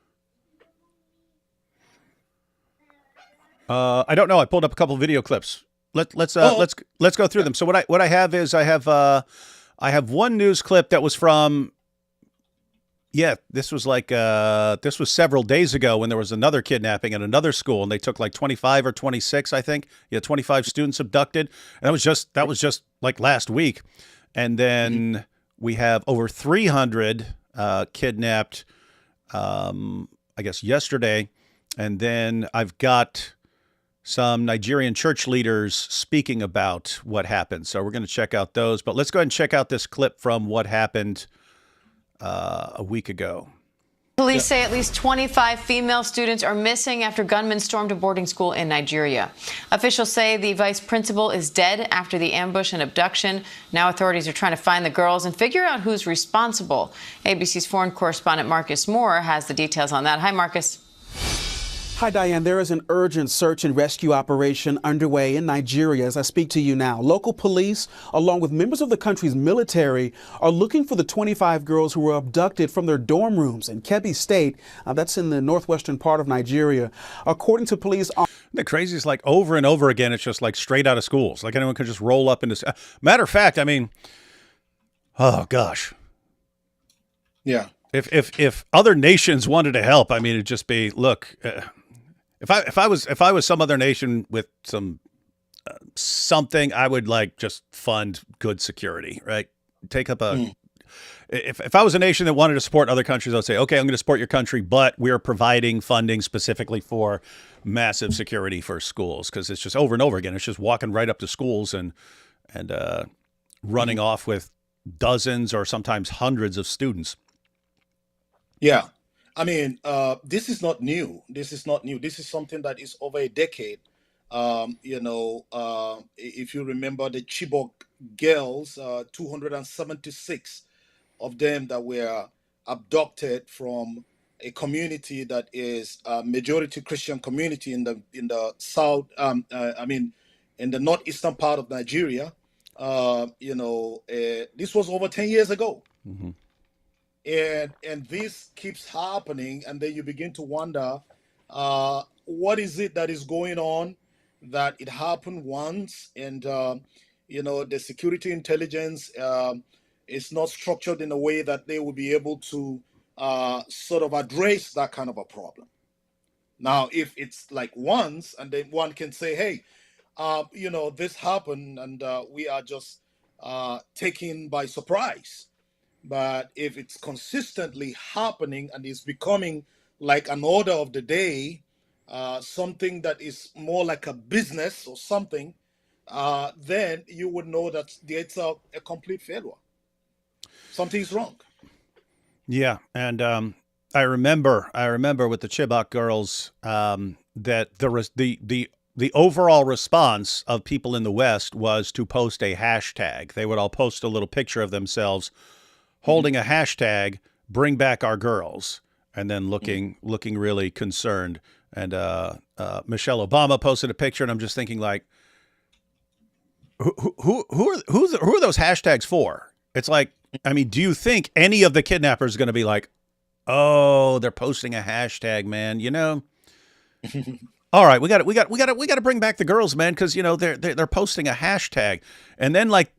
I don't know. I pulled up a couple of video clips. Let's go through them. So what I have is I have one news clip that was from. Yeah, this was several days ago when there was another kidnapping at another school, and they took like 25 or 26, I think. Yeah, 25 students abducted. And that was just like last week. And then we have over 300 kidnapped, I guess yesterday. And then I've got some Nigerian church leaders speaking about what happened. So we're going to check out those. But let's go ahead and check out this clip from what happened a week ago. Police say at least 25 female students are missing after gunmen stormed a boarding school in Nigeria. Officials say the vice principal is dead after the ambush and abduction. Now authorities are trying to find the girls and figure out who's responsible. ABC's foreign correspondent Marcus Moore has the details on that. Hi, Marcus. Hi, Diane. There is an urgent search and rescue operation underway in Nigeria as I speak to you now. Local police, along with members of the country's military, are looking for the 25 girls who were abducted from their dorm rooms in Kebbi State. That's in the northwestern part of Nigeria. According to police... The craziest, like over and over again, it's just like straight out of schools. Like anyone could just roll up into... Matter of fact, I mean, oh, gosh. Yeah. If other nations wanted to help, I mean, it'd just be, look... If I was some other nation with some something, I would like just fund good security, right? Take up a if I was a nation that wanted to support other countries, I'd say, okay, I'm going to support your country, but we're providing funding specifically for massive security for schools, because it's just over and over again. It's just walking right up to schools and running off with dozens or sometimes hundreds of students. Yeah. I mean, this is not new. This is not new. This is something that is over a decade. If you remember the Chibok girls, 276 of them that were abducted from a community that is a majority Christian community in the south. In the northeastern part of Nigeria. This was over 10 years ago. Mm-hmm. And this keeps happening, and then you begin to wonder, what is it that is going on, that it happened once, and the security intelligence is not structured in a way that they will be able to sort of address that kind of a problem. Now, if it's like once, and then one can say, hey, this happened, and we are just taken by surprise. But if it's consistently happening and is becoming like an order of the day, something that is more like a business or something, then you would know that it's a complete failure. Something's wrong. Yeah, and I remember with the Chibok girls that the overall response of people in the West was to post a hashtag. They would all post a little picture of themselves holding a hashtag, bring back our girls, and then looking really concerned. And Michelle Obama posted a picture, and I'm just thinking, like, who are those hashtags for? It's like, I mean, do you think any of the kidnappers are going to be like, oh, they're posting a hashtag, man? All right, we got to bring back the girls, man, because they're posting a hashtag, and then like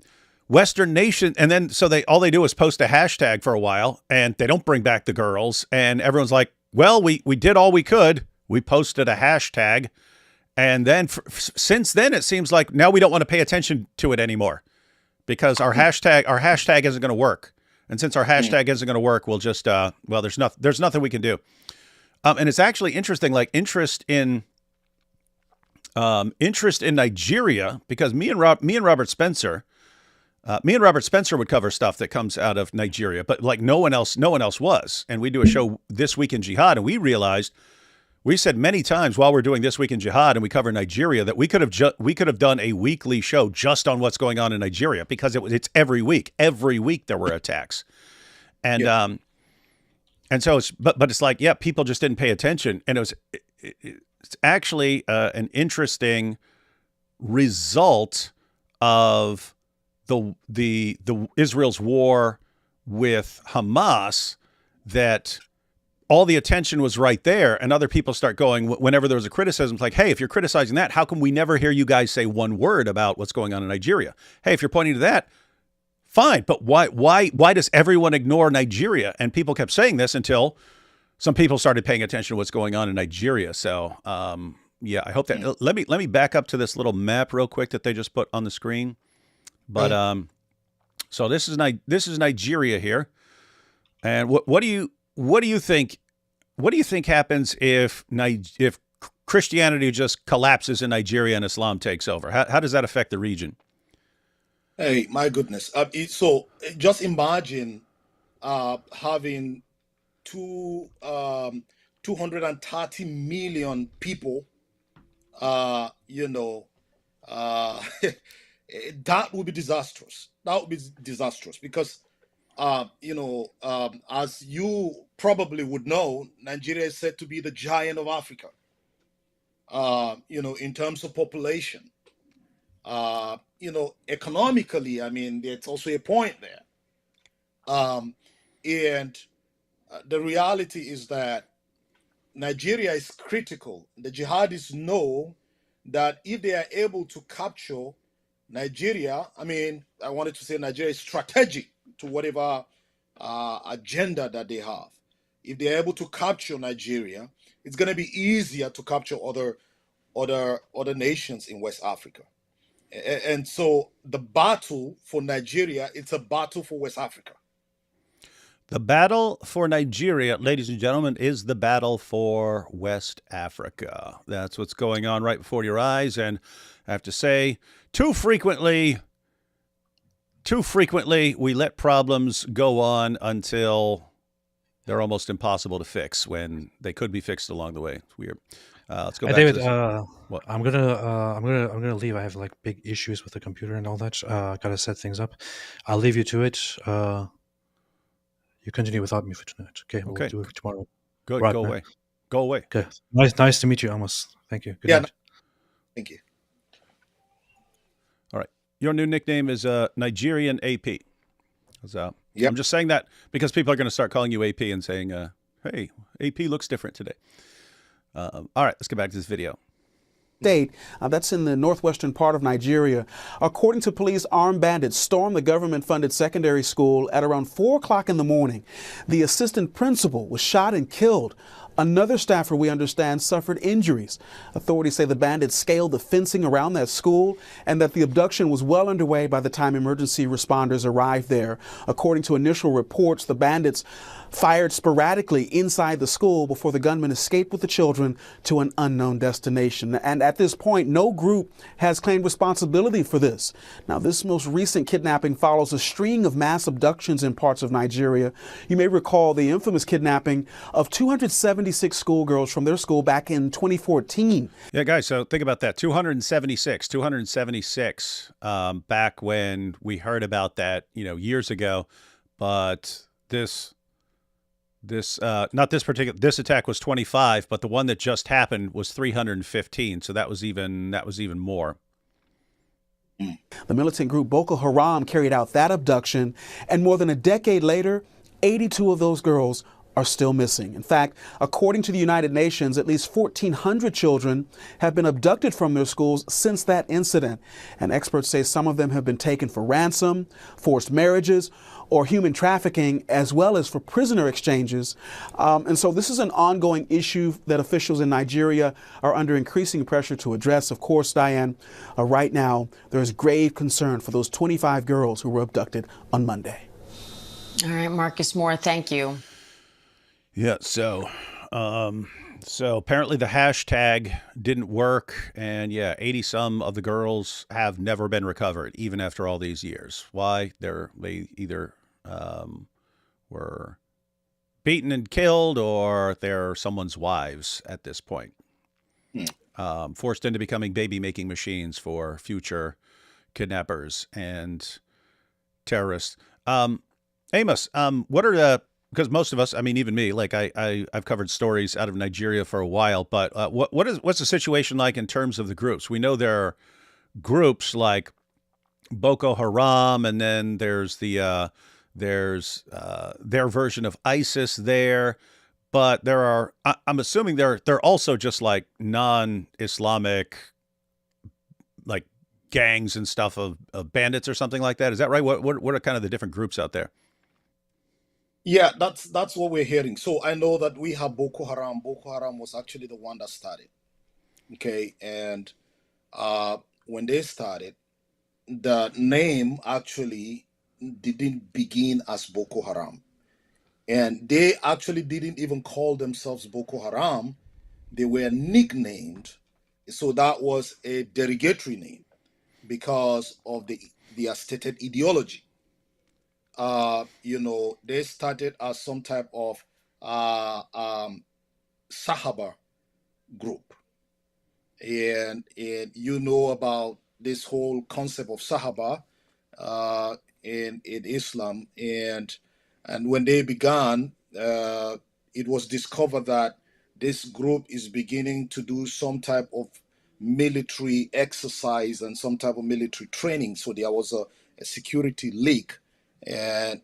Western nation, and then so all they do is post a hashtag for a while, and they don't bring back the girls, and everyone's like, well, we did all we could. We posted a hashtag, and then since then it seems like now we don't want to pay attention to it anymore because our hashtag isn't going to work, and since our hashtag isn't going to work, we'll just there's nothing we can do. And it's actually interesting, like interest in Nigeria, because me and Robert Spencer would cover stuff that comes out of Nigeria, but like no one else was. And we do a show This Week in Jihad, and we said many times while we're doing This Week in Jihad and we cover Nigeria that we could have done a weekly show just on what's going on in Nigeria, because it's every week there were attacks. And and so it's like, yeah, people just didn't pay attention, and it's actually an interesting result of the Israel's war with Hamas, that all the attention was right there, and other people start going, whenever there was a criticism, it's like, hey, if you're criticizing that, how come we never hear you guys say one word about what's going on in Nigeria? Hey, if you're pointing to that, fine, but why does everyone ignore Nigeria? And people kept saying this until some people started paying attention to what's going on in Nigeria. So yeah, I hope that let me back up to this little map real quick that they just put on the screen. But so this is Nigeria here, and what do you think happens if Christianity just collapses in Nigeria and Islam takes over? How does that affect the region? Hey, my goodness! So just imagine having 230 million people, you know, that would be disastrous. That would be disastrous because, as you probably would know, Nigeria is said to be the giant of Africa, in terms of population. Economically, I mean, there's also a point there. And the reality is that Nigeria is critical. The jihadists know that if they are able to capture Nigeria, I mean, I wanted to say Nigeria is strategic to whatever agenda that they have. If they are able to capture Nigeria, it's going to be easier to capture other nations in West Africa. And so the battle for Nigeria, it's a battle for West Africa. The battle for Nigeria, ladies and gentlemen, is the battle for West Africa. That's what's going on right before your eyes. And I have to say, too frequently, we let problems go on until they're almost impossible to fix when they could be fixed along the way. It's weird. Let's go back David, to this. What? I'm gonna leave. I have like big issues with the computer and all that. Gotta set things up. I'll leave you to it. You continue without me for tonight. Okay, we'll do it tomorrow. Good. Right, Go man. away. Go away. Okay. Nice to meet you, Amos. Thank you. Good Yeah. night. Thank you. All right. Your new nickname is Nigerian AP. So Yep. I'm just saying that because people are going to start calling you AP and saying, hey, AP looks different today. All right, let's get back to this video. State that's in the northwestern part of Nigeria. According to police, armed bandits stormed the government-funded secondary school at around 4 o'clock in the morning. The assistant principal was shot and killed. Another staffer, we understand, suffered injuries. Authorities say the bandits scaled the fencing around that school and that the abduction was well underway by the time emergency responders arrived there. According to initial reports, the bandits fired sporadically inside the school before the gunmen escaped with the children to an unknown destination. And at this point, no group has claimed responsibility for this. Now, this most recent kidnapping follows a string of mass abductions in parts of Nigeria. You may recall the infamous kidnapping of 276 schoolgirls from their school back in 2014. Yeah, guys, so think about that. 276 back when we heard about that, years ago. But this attack was 25, but the one that just happened was 315. So that was even more. The militant group Boko Haram carried out that abduction, and more than a decade later, 82 of those girls are still missing. In fact, according to the United Nations, at least 1,400 children have been abducted from their schools since that incident. And experts say some of them have been taken for ransom, forced marriages, or human trafficking, as well as for prisoner exchanges. And so this is an ongoing issue that officials in Nigeria are under increasing pressure to address. Of course, Diane, right now, there's grave concern for those 25 girls who were abducted on Monday. All right, Marcus Moore, thank you. Yeah, so apparently the hashtag didn't work, and 80-some of the girls have never been recovered, even after all these years. Why? They either were beaten and killed, or they're someone's wives at this point. Forced into becoming baby-making machines for future kidnappers and terrorists. Amos, what are the... Because most of us, I mean, even me, like I've covered stories out of Nigeria for a while, but what's the situation like in terms of the groups? We know there are groups like Boko Haram, and then there's their version of ISIS there, but I'm assuming they're also just like non-Islamic, like gangs and stuff of bandits or something like that. Is that right? What are kind of the different groups out there? Yeah, that's what we're hearing. So I know that we have Boko Haram. Boko Haram was actually the one that started. Okay, and when they started, the name actually didn't begin as Boko Haram. And they actually didn't even call themselves Boko Haram. They were nicknamed. So that was a derogatory name because of their stated ideology. They started as some type of Sahaba group. And you know about this whole concept of Sahaba in Islam. And when they began, it was discovered that this group is beginning to do some type of military exercise and some type of military training. So there was a security leak, and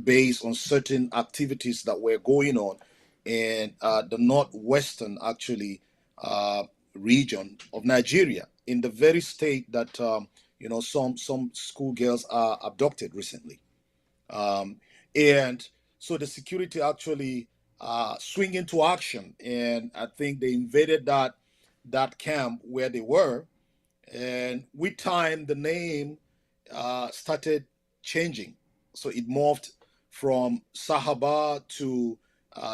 based on certain activities that were going on in the northwestern, actually, region of Nigeria, in the very state that some schoolgirls are abducted recently. And so the security actually swing into action, and I think they invaded that camp where they were, and with time the name started changing. So it morphed from Sahaba to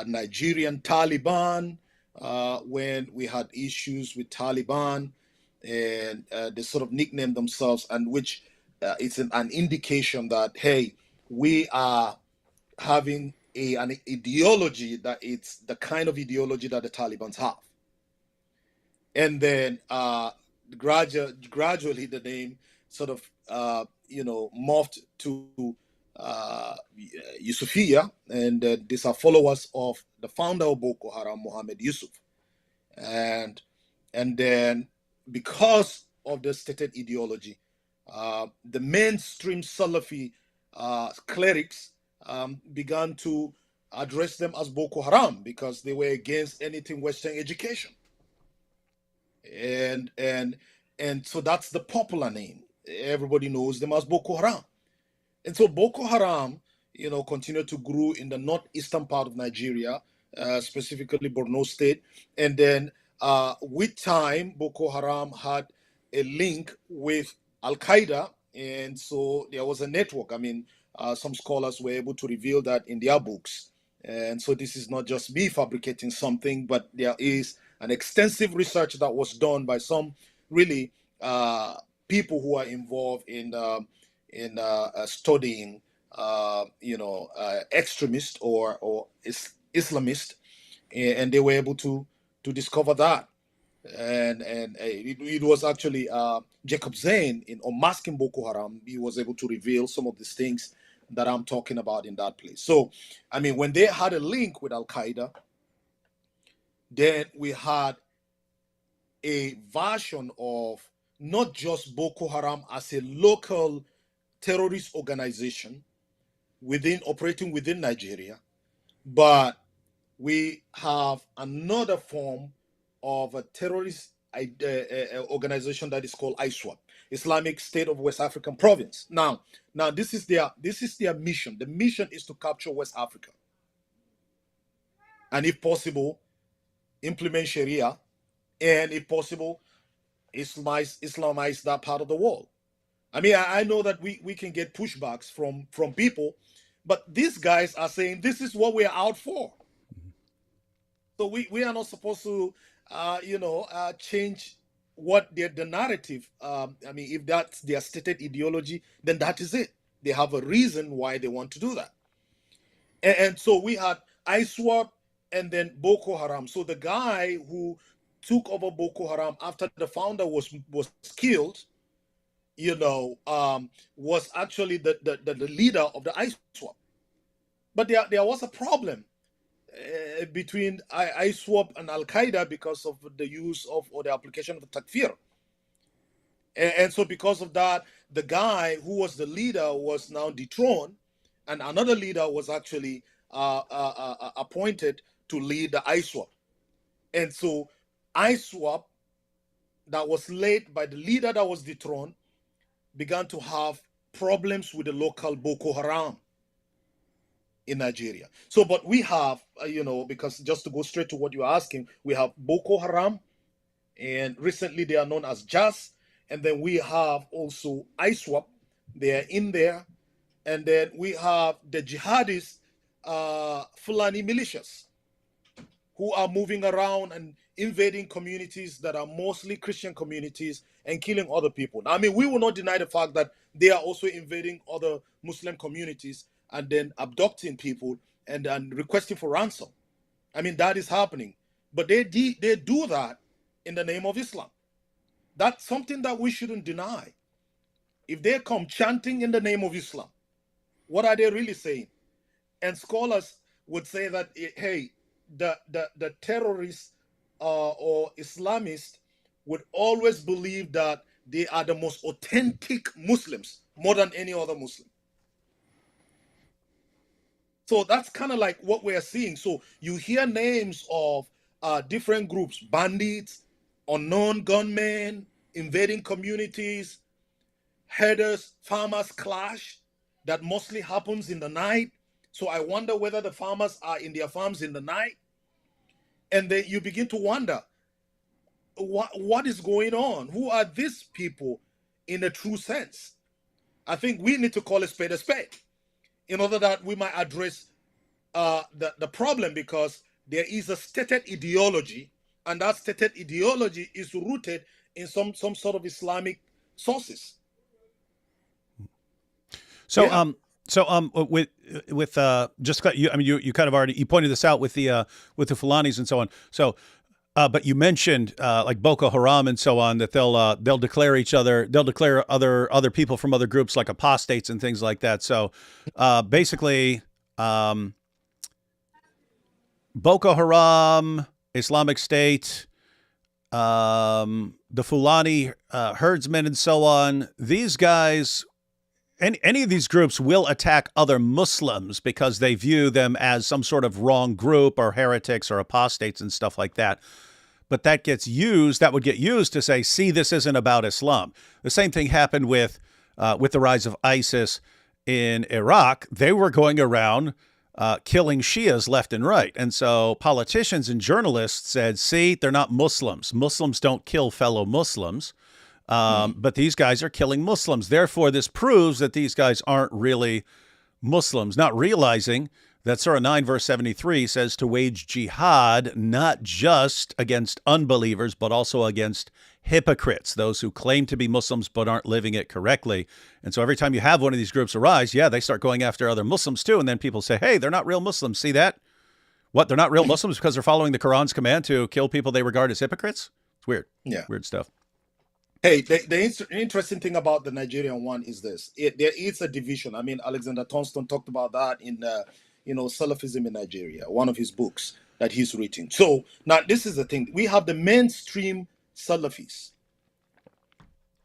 Nigerian Taliban, when we had issues with Taliban, and they sort of nicknamed themselves, and which it's an indication that, hey, we are having an ideology that it's the kind of ideology that the Taliban have. And then gradually the name sort of morphed to Yusufia, and these are followers of the founder of Boko Haram, Mohammed Yusuf. And then, because of the stated ideology, the mainstream Salafi clerics began to address them as Boko Haram, because they were against anything Western education. And so that's the popular name. Everybody knows them as Boko Haram. And so Boko Haram, continued to grow in the northeastern part of Nigeria, specifically Borno State. And then with time, Boko Haram had a link with Al Qaeda. And so there was a network. I mean, some scholars were able to reveal that in their books. And so this is not just me fabricating something, but there is an extensive research that was done by some really people who are involved in studying, extremist or Islamist, and they were able to discover that. And it was actually Jacob Zane in Unmasking Boko Haram. He was able to reveal some of these things that I'm talking about in that place. So, I mean, when they had a link with Al Qaeda, then we had a version of not just Boko Haram as a local terrorist organization operating within Nigeria, but we have another form of a terrorist organization that is called ISWAP, Islamic State of West African Province. Now this is their mission. The mission is to capture West Africa, and if possible, implement Sharia, and if possible, Islamize that part of the world. I mean, I know that we can get pushbacks from people, but these guys are saying this is what we're out for. So we are not supposed to, change what the narrative. I mean, if that's their stated ideology, then that is it. They have a reason why they want to do that. And so we had ISWAP and then Boko Haram. So the guy who took over Boko Haram after the founder was killed, was actually the leader of the ISWAP. But there was a problem between ISWAP and Al Qaeda because of the use of or the application of takfir. And so because of that, the guy who was the leader was now dethroned, and another leader was actually appointed to lead the ISWAP. And so ISWAP, that was led by the leader that was dethroned, began to have problems with the local Boko Haram in Nigeria. So, but we have, because just to go straight to what you're asking, we have Boko Haram, and recently they are known as JAS, and then we have also ISWAP, they are in there, and then we have the jihadist Fulani militias, who are moving around and invading communities that are mostly Christian communities and killing other people. I mean, we will not deny the fact that they are also invading other Muslim communities and then abducting people and requesting for ransom. I mean, that is happening. But they do that in the name of Islam. That's something that we shouldn't deny. If they come chanting in the name of Islam, what are they really saying? And scholars would say that, hey, the terrorists or Islamists would always believe that they are the most authentic Muslims more than any other Muslim. So that's kind of like what we're seeing. So you hear names of different groups, bandits, unknown gunmen, invading communities, herders, farmers clash that mostly happens in the night. So I wonder whether the farmers are in their farms in the night. And then you begin to wonder, what is going on? Who are these people in a true sense? I think we need to call a spade in order that we might address the problem, because there is a stated ideology, and that stated ideology is rooted in some sort of Islamic sources. So, Yeah. with just you, I mean, you kind of already you pointed this out with the Fulanis and so on. So, but you mentioned like Boko Haram and so on, that they'll declare other people from other groups like apostates and things like that. So, basically, Boko Haram, Islamic State, the Fulani herdsmen and so on, these guys, any of these groups will attack other Muslims because they view them as some sort of wrong group or heretics or apostates and stuff like that. But that would get used to say, see, this isn't about Islam. The same thing happened with the rise of ISIS in Iraq. They were going around killing Shias left and right. And so politicians and journalists said, see, they're not Muslims. Muslims don't kill fellow Muslims. But these guys are killing Muslims. Therefore, this proves that these guys aren't really Muslims, not realizing that Surah 9, verse 73 says to wage jihad not just against unbelievers, but also against hypocrites, those who claim to be Muslims but aren't living it correctly. And so every time you have one of these groups arise, they start going after other Muslims too. And then people say, hey, they're not real Muslims. See that? What? They're not real Muslims because they're following the Quran's command to kill people they regard as hypocrites? It's weird. Yeah. Weird stuff. Hey, the interesting thing about the Nigerian one is this: there is a division. I mean, Alexander Tonston talked about that in Salafism in Nigeria, one of his books that he's written. So now this is the thing: we have the mainstream Salafis,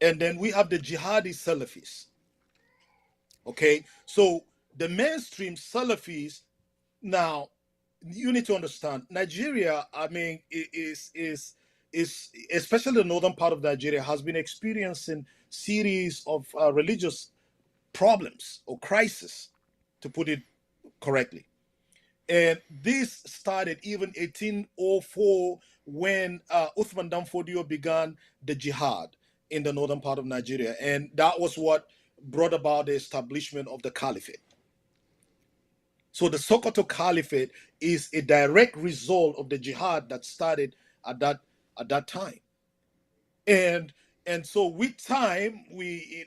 and then we have the jihadi Salafis. Okay, so the mainstream Salafis, now you need to understand, Nigeria, I mean, is especially the northern part of Nigeria, has been experiencing series of religious problems or crisis, to put it correctly. And this started even 1804 when Uthman Danfodio began the jihad in the northern part of Nigeria. And that was what brought about the establishment of the caliphate. So the Sokoto Caliphate is a direct result of the jihad that started at that time. And so with time, we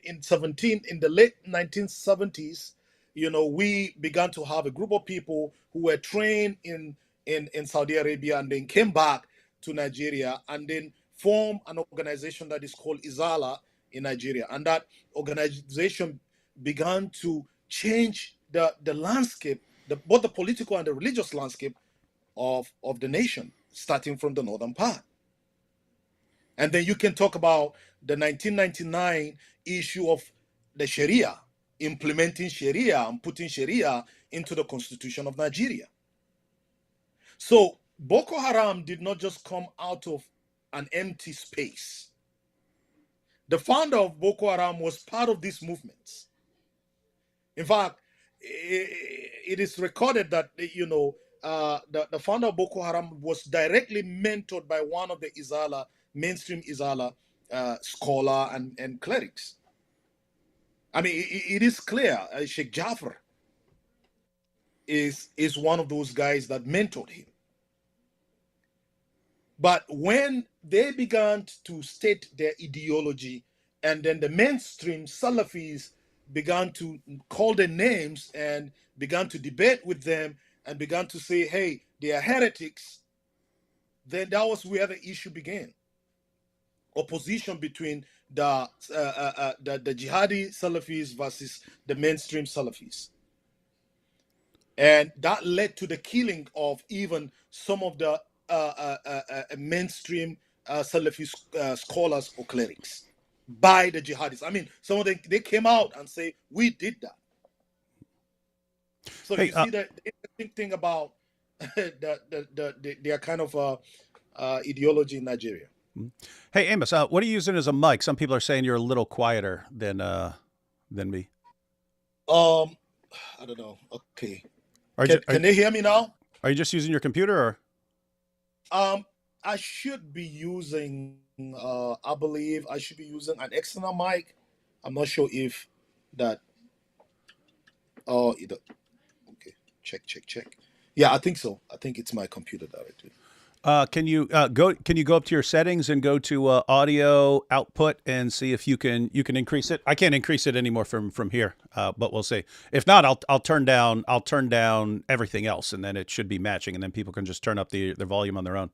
in the late 1970s, we began to have a group of people who were trained in Saudi Arabia and then came back to Nigeria and then formed an organization that is called Izala in Nigeria. And that organization began to change the landscape, both the political and the religious landscape of the nation, starting from the northern part. And then you can talk about the 1999 issue of the Sharia, implementing Sharia and putting Sharia into the Constitution of Nigeria. So Boko Haram did not just come out of an empty space. The founder of Boko Haram was part of these movements. In fact, it is recorded that, the founder of Boko Haram was directly mentored by one of the Izala, mainstream Izala scholar and clerics. I mean, it is clear Sheikh Jafar is one of those guys that mentored him. But when they began to state their ideology, and then the mainstream Salafis began to call their names and began to debate with them and began to say, hey, they are heretics, then that was where the issue began. Opposition between the jihadi Salafis versus the mainstream Salafis. And that led to the killing of even some of the mainstream Salafi scholars or clerics by the jihadis. I mean, some of them, they came out and say, we did that. So Hey, you see the interesting thing about their kind of ideology in Nigeria. Hey, Amos, what are you using as a mic? Some people are saying you're a little quieter than me. I don't know. Okay. Can they hear me now? Are you just using your computer, or? I should be using. I believe I should be using an external mic. I'm not sure if that. Oh, okay. Check. Yeah, I think so. I think it's my computer directly. Can you go up to your settings and go to audio output and see if you can increase it? I can't increase it anymore from here, but we'll see. If not, I'll turn down everything else, and then it should be matching, and then people can just turn up their volume on their own.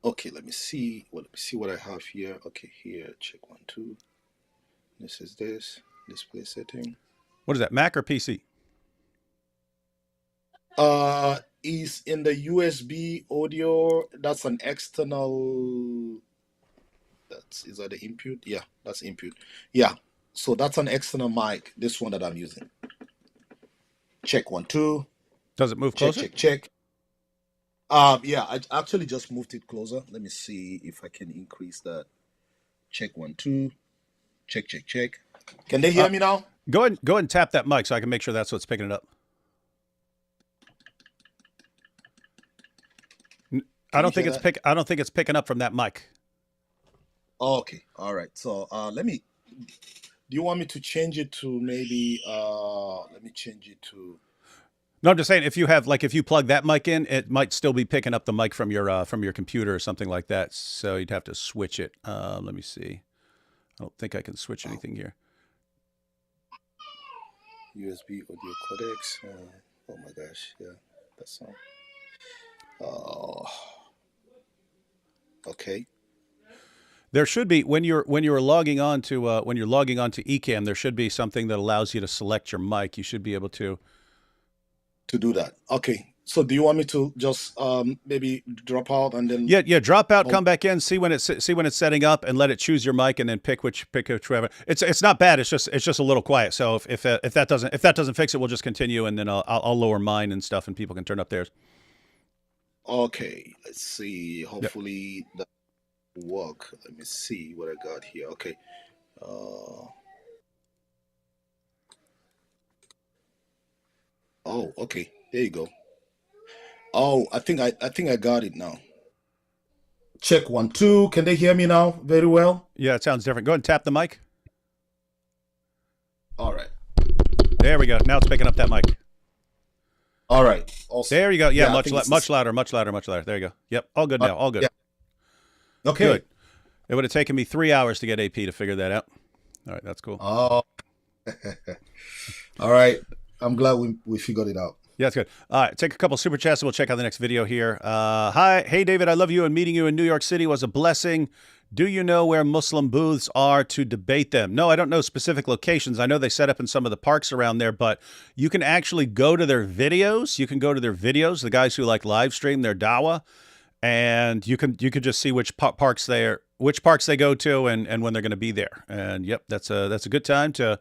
Okay, let me see what I have here. Okay, here, check 1, 2. This is display setting. What is that, Mac or PC? Is in the USB audio. That's an external. Is that the input? Yeah, that's input. Yeah, so that's an external mic. This one that I'm using. Check 1, 2. Does it move closer? Check. Yeah, I actually just moved it closer. Let me see if I can increase that. Check 1, 2. Check. Can they hear me now? Go ahead and tap that mic so I can make sure that's what's picking it up. I don't think it's picking up from that mic. Okay, all right. So let me. Do you want me to change it to maybe? Let me change it to. No, I'm just saying if you plug that mic in, it might still be picking up the mic from your computer or something like that. So you'd have to switch it. Let me see. I don't think I can switch anything here. USB audio codecs. Oh my gosh, yeah, that's all. Okay. There should be when you're logging on to Ecamm, there should be something that allows you to select your mic. You should be able to do that. Okay. So do you want me to just maybe drop out and then? Yeah. Drop out, come back in, see when it's setting up, and let it choose your mic, and then pick whichever. It's not bad. It's just a little quiet. So if that doesn't fix it, we'll just continue, and then I'll lower mine and stuff, and people can turn up theirs. Okay. Let's see. Hopefully that will work. Let me see what I got here. Okay. Oh, okay. There you go. Oh, I think I got it now. Check 1, 2. Can they hear me now very well? Yeah, it sounds different. Go ahead and tap the mic. All right. There we go. Now it's picking up that mic. All right. Awesome. There you go. Yeah, much louder. There you go. Yep. All good now. All good. Yeah. Okay. Good. It would have taken me 3 hours to get AP to figure that out. All right. That's cool. Oh. All right. I'm glad we figured it out. Yeah, that's good. All right, take a couple super chats and we'll check out the next video here. Hey David, I love you, and meeting you in New York City was a blessing. Do you know where Muslim booths are to debate them? No, I don't know specific locations. I know they set up in some of the parks around there, but you can actually go to their videos. The guys who live stream their dawah, and you can just see which parks they go to and when they're going to be there. And yep, that's a good time to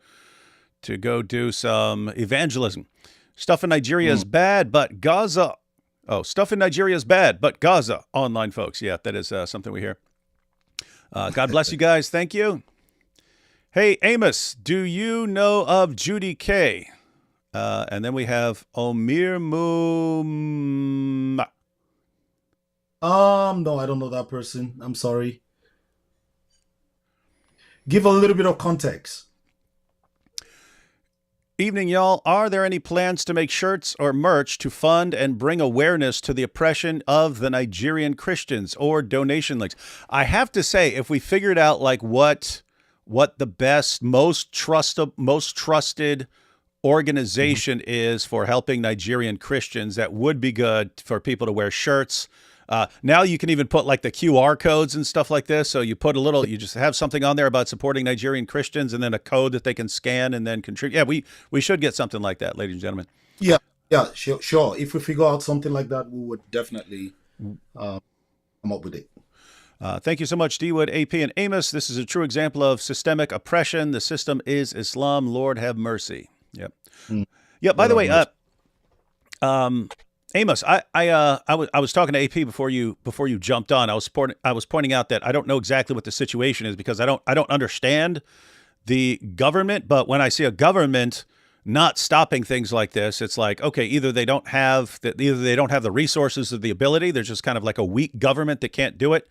go do some evangelism. Stuff in Nigeria is bad, but Gaza. Oh, stuff in Nigeria is bad, but Gaza. Online folks. Yeah, that is something we hear. God bless you guys. Thank you. Hey, Amos, do you know of Judy K? And then we have Omir Muma. No, I don't know that person. I'm sorry. Give a little bit of context. Evening, y'all. Are there any plans to make shirts or merch to fund and bring awareness to the oppression of the Nigerian Christians, or donation links? I have to say, if we figured out what what the best, most trusted organization is for helping Nigerian Christians that would be good for people to wear shirts. Now you can even put like the QR codes and stuff like this. So you put you just have something on there about supporting Nigerian Christians and then a code that they can scan and then contribute. Yeah, we should get something like that, ladies and gentlemen. Yeah, sure. If we figure out something like that, we would definitely come up with it. Thank you so much, D. Wood, AP, and Amos. This is a true example of systemic oppression. The system is Islam. Lord have mercy. Yep. Yeah. By the way, Amos, I was talking to AP before you jumped on. I was pointing out that I don't know exactly what the situation is because I don't understand the government. But when I see a government not stopping things like this, it's like, okay, either they don't have the resources or the ability. There's just kind of like a weak government that can't do it.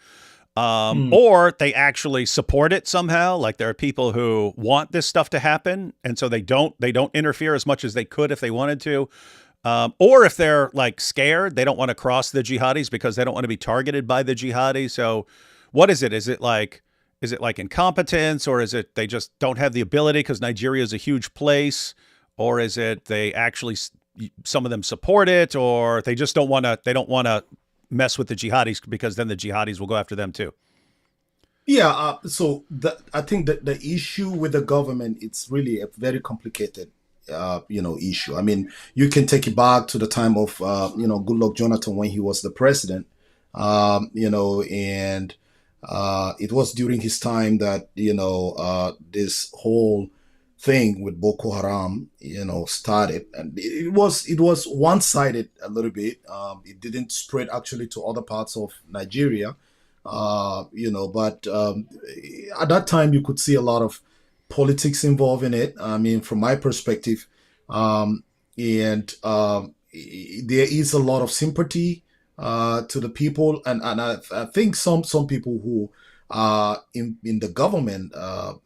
Or they actually support it somehow. Like there are people who want this stuff to happen, and so they don't interfere as much as they could if they wanted to. Or if they're like scared, they don't want to cross the jihadis because they don't want to be targeted by the jihadis. So what is it? Is it like incompetence, or is it they just don't have the ability because Nigeria is a huge place? Or is it they actually, some of them support it, or they just don't want to mess with the jihadis because then the jihadis will go after them too? Yeah, so I think that the issue with the government, it's really a very complicated, issue. I mean, you can take it back to the time of, Goodluck Jonathan when he was the president, and it was during his time that, this whole thing with Boko Haram, started, and it was one-sided a little bit. It didn't spread actually to other parts of Nigeria, but at that time you could see a lot of politics involved in it. I mean, from my perspective, there is a lot of sympathy to the people, and I think some people who in the government are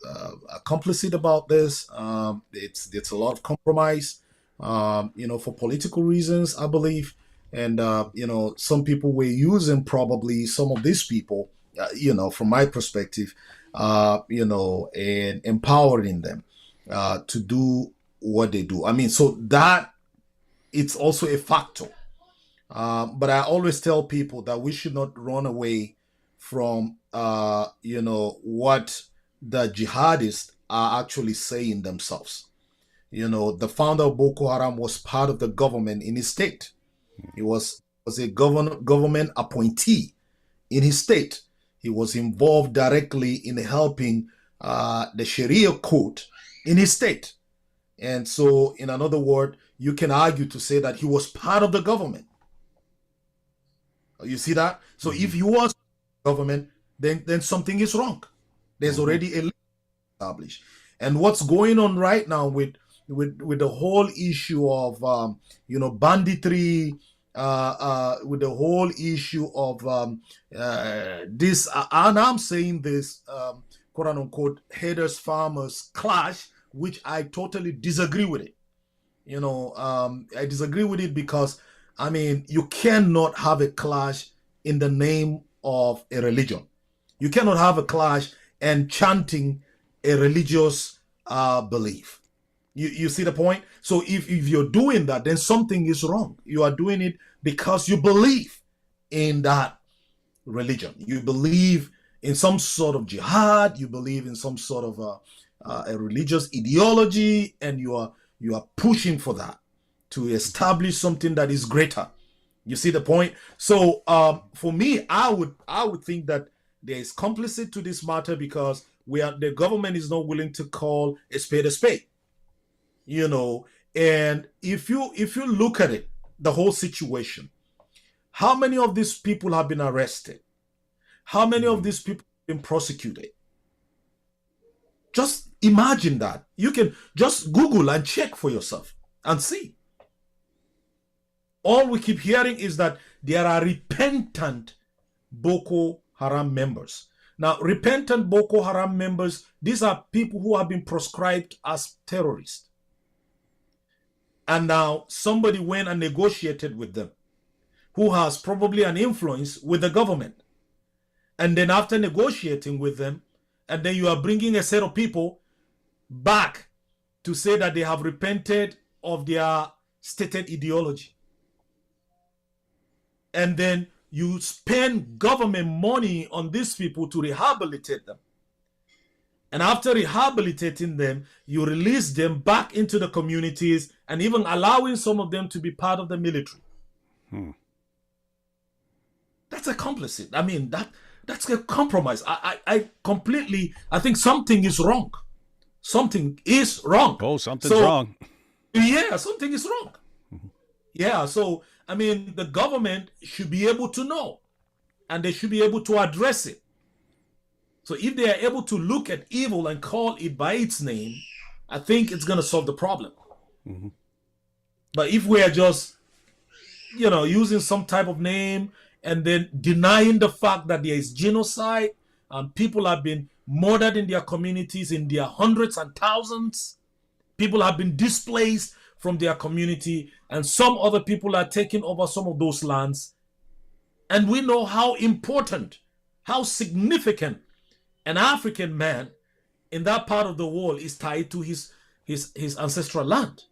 complicit about this. It's a lot of compromise, for political reasons, I believe. And, some people were using probably some of these people, from my perspective, and empowering them to do what they do. I mean, so that it's also a factor. But I always tell people that we should not run away from what the jihadists are actually saying themselves. The founder of Boko Haram was part of the government in his state. He was a government appointee in his state. He was involved directly in helping the Sharia code in his state. And so, in another word, you can argue to say that he was part of the government. You see that? So if he was government, then something is wrong. There's already a link established. And what's going on right now with the whole issue of banditry, with the whole issue of this, and I'm saying this, quote unquote, herders farmers clash, which I totally disagree with it. I disagree with it because, I mean, you cannot have a clash in the name of a religion. You cannot have a clash and chanting a religious belief. You see the point? So if you're doing that, then something is wrong. You are doing it because you believe in that religion. You believe in some sort of jihad. You believe in some sort of a religious ideology, and you are pushing for that to establish something that is greater. You see the point? So for me, I would think that there is complicit to this matter because the government is not willing to call a spade a spade. And if you look at it, the whole situation, how many of these people have been arrested? How many of these people have been prosecuted? Just imagine that. You can just Google and check for yourself and see. All we keep hearing is that there are repentant Boko Haram members. Now, repentant Boko Haram members, these are people who have been proscribed as terrorists. And now somebody went and negotiated with them, who has probably an influence with the government. And then after negotiating with them and then you are bringing a set of people back to say that they have repented of their stated ideology. And then you spend government money on these people to rehabilitate them. And after rehabilitating them, you release them back into the communities and even allowing some of them to be part of the military. That's a complicit. I mean, that's a compromise. I think something is wrong. Something is wrong. Oh, something's wrong. Yeah, something is wrong. Yeah, so, I mean, the government should be able to know, and they should be able to address it. So if they are able to look at evil and call it by its name, I think it's going to solve the problem. But if we are just, using some type of name and then denying the fact that there is genocide and people have been murdered in their communities in their hundreds and thousands, people have been displaced from their community, and some other people are taking over some of those lands. And we know how important, how significant an African man in that part of the world is tied to his ancestral land.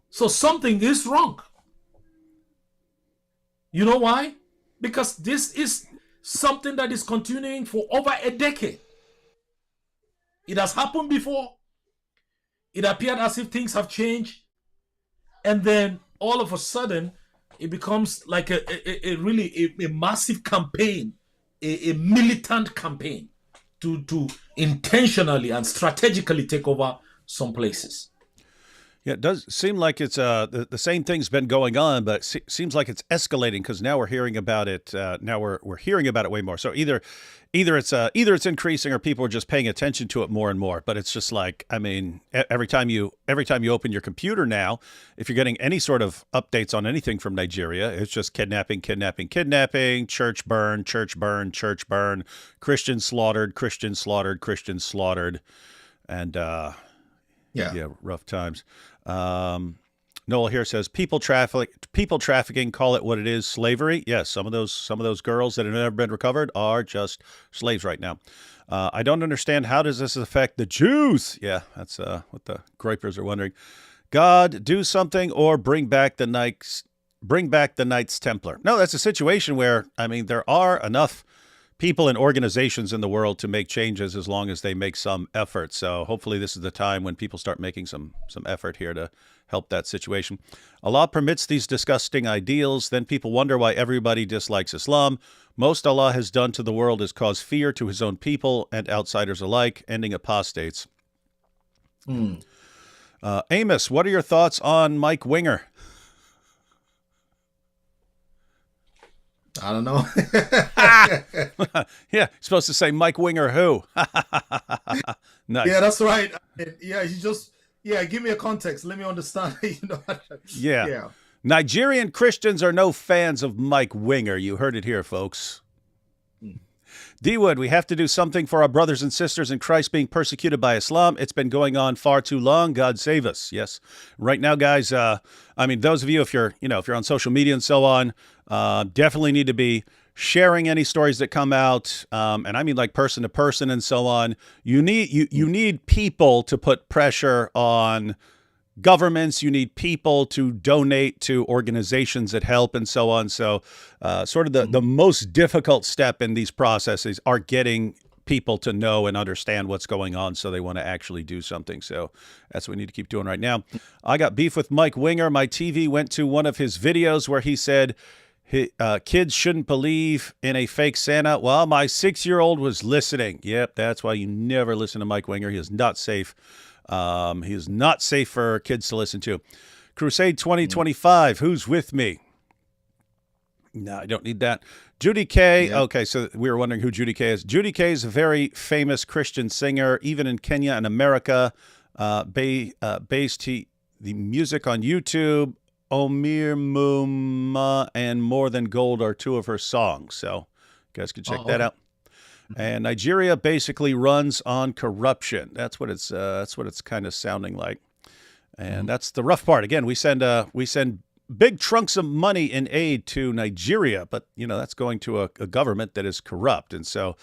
So something is wrong. You know why? Because this is something that is continuing for over a decade. It has happened before. It appeared as if things have changed. And then all of a sudden, it becomes like a really massive campaign, a militant campaign to intentionally and strategically take over some places. Yeah, it does seem like it's the same thing's been going on, but it seems like it's escalating because now we're hearing about it. Now we're hearing about it way more. So either it's increasing or people are just paying attention to it more and more. But it's just like, I mean, every time you open your computer now, if you're getting any sort of updates on anything from Nigeria, it's just kidnapping, church burn, Christian slaughtered, and yeah, rough times. Noel here says people trafficking, call it what it is, slavery. Yes, some of those girls that have never been recovered are just slaves right now. I don't understand, how does this affect the Jews? Yeah, that's what the Groypers are wondering. God, do something or bring back the Knights Templar. No, that's a situation where, I mean, there are enough people and organizations in the world to make changes as long as they make some effort. So hopefully this is the time when people start making some effort here to help that situation. Allah permits these disgusting ideals. Then people wonder why everybody dislikes Islam. Most Allah has done to the world is cause fear to his own people and outsiders alike, ending apostates. Amos, what are your thoughts on Mike Winger? I don't know. Yeah, you're supposed to say Mike Winger who? Nice. Yeah, that's right. Yeah, give me a context. Let me understand. Yeah. Nigerian Christians are no fans of Mike Winger. You heard it here, folks. D-Wood, we have to do something for our brothers and sisters in Christ being persecuted by Islam. It's been going on far too long. God save us. Yes. Right now, guys, I mean, those of you, if you're on social media and so on, definitely need to be sharing any stories that come out. And I mean, like person to person and so on. You need people to put pressure on governments. You need people to donate to organizations that help and so on. So sort of the most difficult step in these processes are getting people to know and understand what's going on so they want to actually do something. So that's what we need to keep doing right now. I got beef with Mike Winger. My TV went to one of his videos where he said kids shouldn't believe in a fake Santa. Well, my 6-year-old was listening. Yep, that's why you never listen to Mike Winger. He is not safe. He is not safe for kids to listen to. Crusade 2025. Who's with me? No, I don't need that. Judy Kay. Yeah. Okay, so we were wondering who Judy Kay is. Judy Kay is a very famous Christian singer, even in Kenya and America. Based the music on YouTube. Omir Muma and More Than Gold are two of her songs. So you guys can check that out. And Nigeria basically runs on corruption. That's what it's kind of sounding like. And that's the rough part. Again, we send big trunks of money in aid to Nigeria, but that's going to a government that is corrupt, and so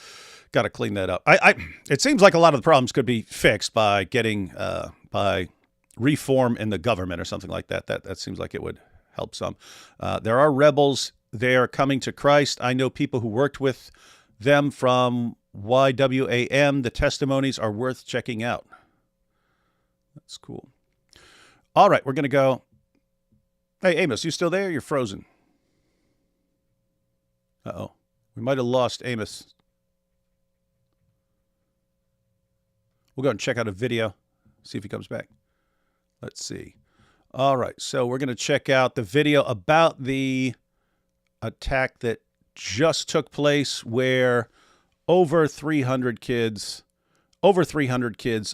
got to clean that up. It seems like a lot of the problems could be fixed by getting by reform in the government or something like that. That seems like it would help some. There are rebels. They are coming to Christ. I know people who worked with them from YWAM. The testimonies are worth checking out. That's cool. All right, we're going to go. Hey, Amos, you still there? You're frozen. Uh-oh. We might have lost Amos. We'll go and check out a video, see if he comes back. Let's see. All right, so we're going to check out the video about the attack that just took place where over 300 kids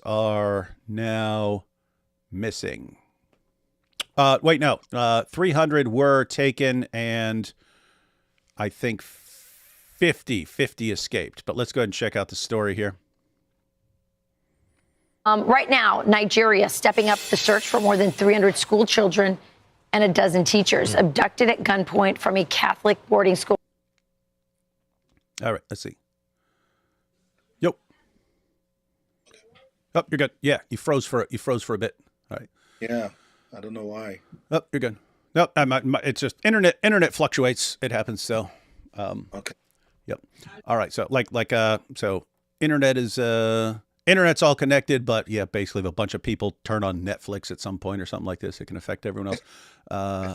are now missing. 300 were taken, and I think 50 escaped. But let's go ahead and check out the story here. Right now, Nigeria stepping up the search for more than 300 school children and a dozen teachers abducted at gunpoint from a Catholic boarding school. All right, let's see. Yo. Oh, you're good. Yeah, you froze for a bit. All right. Yeah, I don't know why. Oh, you're good. No, it's just internet fluctuates. It happens. So, Okay. Yep. All right. So so internet's all connected, but yeah, basically if a bunch of people turn on Netflix at some point or something like this, it can affect everyone else.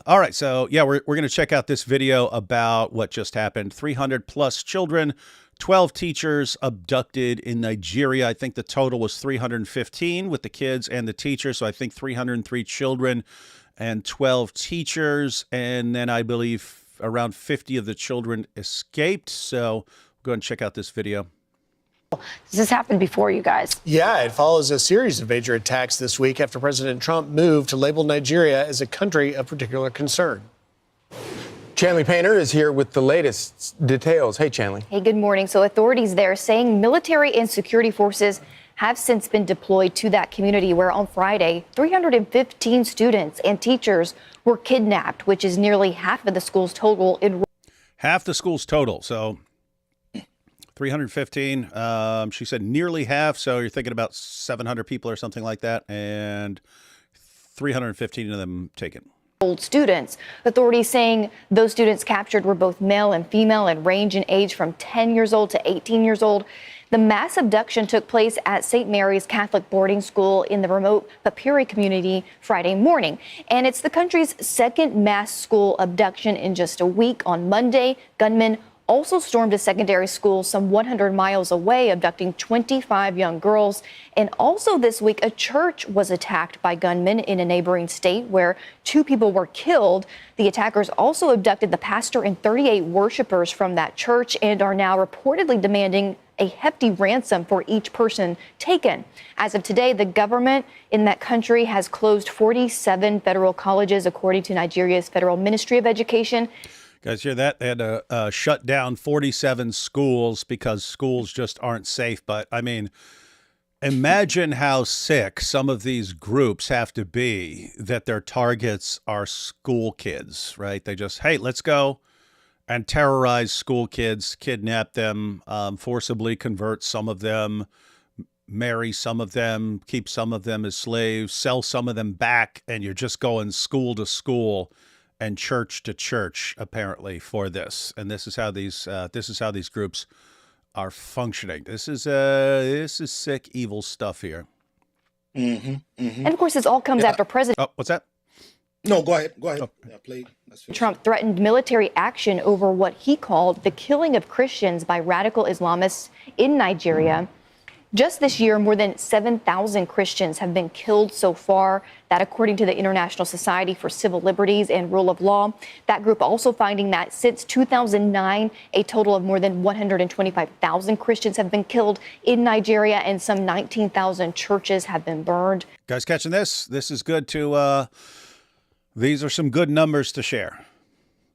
All right. So yeah, we're going to check out this video about what just happened. 300 plus children, 12 teachers abducted in Nigeria. I think the total was 315 with the kids and the teachers. So I think 303 children and 12 teachers. And then I believe around 50 of the children escaped. So go ahead and check out this video. Has this happened before, you guys? Yeah, it follows a series of major attacks this week after President Trump moved to label Nigeria as a country of particular concern. Chanley Painter is here with the latest details. Hey, Chanley. Hey, good morning. So authorities there saying military and security forces have since been deployed to that community where on Friday, 315 students and teachers were kidnapped, which is nearly half of the school's total. Half the school's total. So 315, she said nearly half. So you're thinking about 700 people or something like that. And 315 of them taken. Students. Authorities saying those students captured were both male and female and range in age from 10 years old to 18 years old. The mass abduction took place at St. Mary's Catholic boarding school in the remote Papiri community Friday morning. And it's the country's second mass school abduction in just a week. On Monday, gunmen also stormed a secondary school some 100 miles away, abducting 25 young girls. And also this week, a church was attacked by gunmen in a neighboring state where 2 people were killed. The attackers also abducted the pastor and 38 worshipers from that church and are now reportedly demanding a hefty ransom for each person taken. As of today, the government in that country has closed 47 federal colleges, according to Nigeria's Federal Ministry of Education. Guys, hear that? They had to shut down 47 schools because schools just aren't safe. But I mean, imagine how sick some of these groups have to be that their targets are school kids, right? They just, hey, let's go and terrorize school kids, kidnap them, forcibly convert some of them, marry some of them, keep some of them as slaves, sell some of them back, and you're just going school to school and church to church, apparently, for this. And this is how these groups are functioning. This is sick, evil stuff here. And of course, this all comes after President what's that? No, go ahead. Oh. Yeah, play. Trump threatened military action over what he called the killing of Christians by radical Islamists in Nigeria. Just this year, more than 7,000 Christians have been killed so far. That, according to the International Society for Civil Liberties and Rule of Law. That group also finding that since 2009, a total of more than 125,000 Christians have been killed in Nigeria, and some 19,000 churches have been burned. Guys, catching this? This is good to. These are some good numbers to share.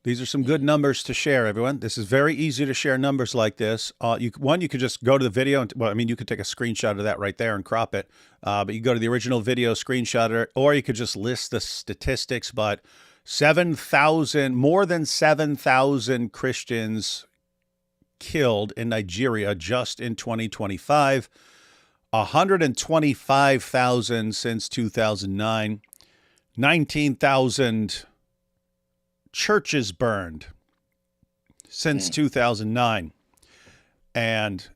These are some good numbers to share, everyone. This is very easy to share numbers like this. You could just go to the video. You could take a screenshot of that right there and crop it. But you go to the original video, screenshot it, or you could just list the statistics. But more than 7,000 Christians killed in Nigeria just in 2025, 125,000 since 2009, 19,000 churches burned since 2009. And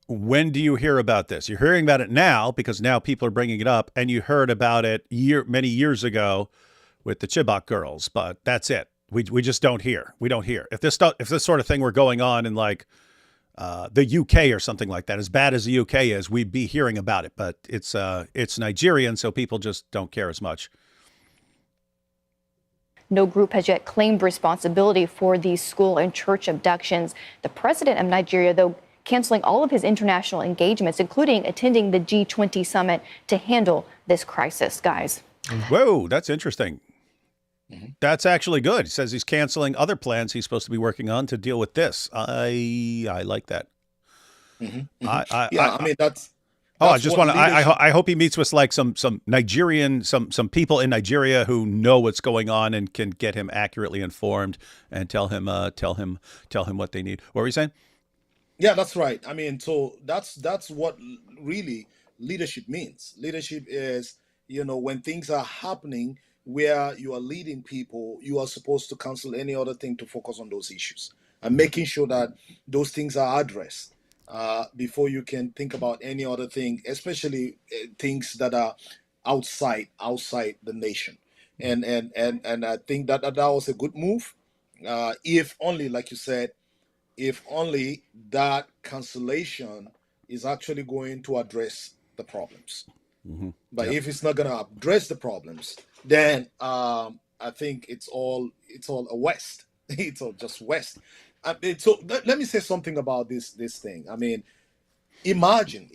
when do you hear about this? You're hearing about it now because now people are bringing it up, and you heard about it many years ago with the Chibok girls, but that's it. We just don't hear. We don't hear. If this sort of thing were going on in like the UK or something like that, as bad as the UK is, we'd be hearing about it. But it's Nigerian, so people just don't care as much. No group has yet claimed responsibility for these school and church abductions. The president of Nigeria, though, canceling all of his international engagements, including attending the G20 summit to handle this crisis, guys. Whoa, that's interesting. That's actually good. He says he's canceling other plans he's supposed to be working on to deal with this. I like that. I mean, that's I just want to. I hope he meets with like some Nigerian, some people in Nigeria who know what's going on and can get him accurately informed and tell him what they need. What were you saying? Yeah, that's right. I mean, so that's what really leadership means. Leadership is, when things are happening where you are leading people, you are supposed to cancel any other thing to focus on those issues and making sure that those things are addressed before you can think about any other thing, especially things that are outside the nation. And I think that was a good move. If only, like you said, if only that cancellation is actually going to address the problems. But if it's not going to address the problems, then I think it's all a waste. It's all just waste. So let me say something about this thing. I mean, imagine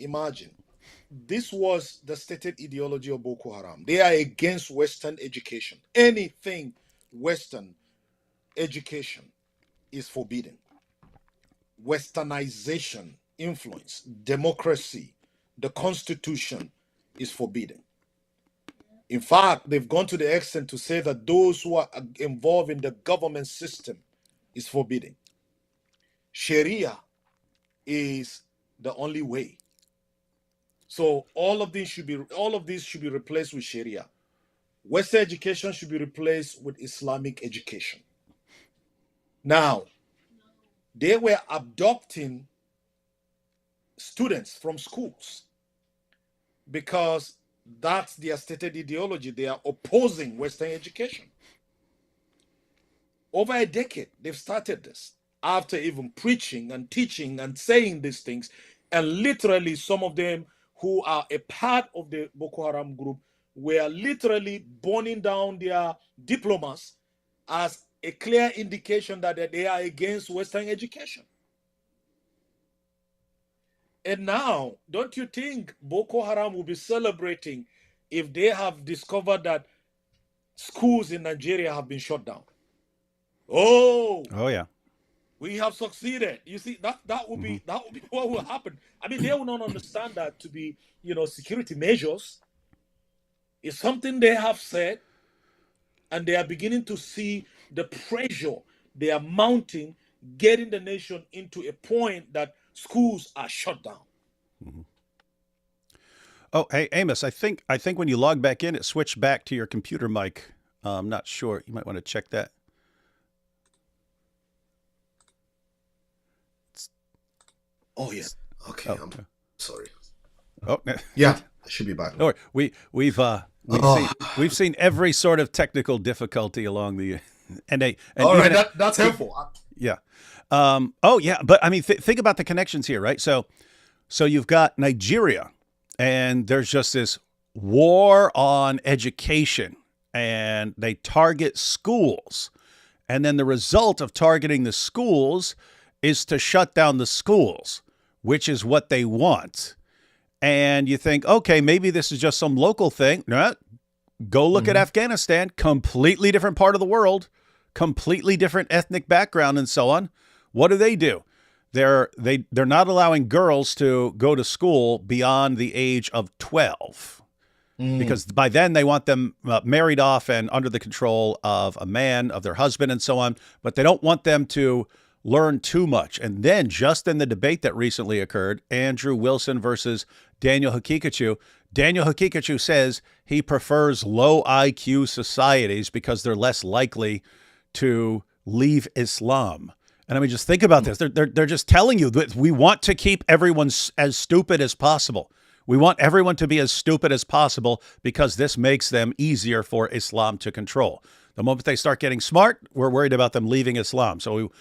this was the stated ideology of Boko Haram. They are against Western education. Anything Western education is forbidden. Westernization, influence, democracy, the Constitution is forbidden. In fact, they've gone to the extent to say that those who are involved in the government system is forbidden. Sharia is the only way. So all of these should be replaced with Sharia. Western education should be replaced with Islamic education. Now, they were abducting students from schools because that's their stated ideology. They are opposing Western education. Over a decade, they've started this after even preaching and teaching and saying these things. And literally, some of them who are a part of the Boko Haram group were literally burning down their diplomas as a clear indication that they are against Western education. And now, don't you think Boko Haram will be celebrating if they have discovered that schools in Nigeria have been shut down? Oh yeah, we have succeeded. You see, that will be what will happen. I mean, they will not understand that to be, security measures. It's something they have said, and they are beginning to see the pressure they are mounting, getting the nation into a point that schools are shut down. Oh, hey, Amos, I think when you log back in, it switched back to your computer mic. I'm not sure. You might want to check that. Oh, yeah. Okay, I'm sorry. Oh, yeah, I should be back. No, we've seen every sort of technical difficulty along the and all right, that's helpful. Yeah. But I mean, think about the connections here, right? So you've got Nigeria, and there's just this war on education, and they target schools, and then the result of targeting the schools is to shut down the schools, which is what they want. And you think, okay, maybe this is just some local thing. No, go look at Afghanistan, completely different part of the world, completely different ethnic background and so on. What do? They're not allowing girls to go to school beyond the age of 12. because by then they want them married off and under the control of a man, of their husband, and so on. But they don't want them to learn too much. And then just in the debate that recently occurred, Andrew Wilson versus Daniel Hakikachu, Daniel Hakikachu says he prefers low IQ societies because they're less likely to leave Islam. And I mean, just think about this. They're just telling you that we want to keep everyone as stupid as possible. We want everyone to be as stupid as possible because this makes them easier for Islam to control. The moment they start getting smart, we're worried about them leaving Islam. So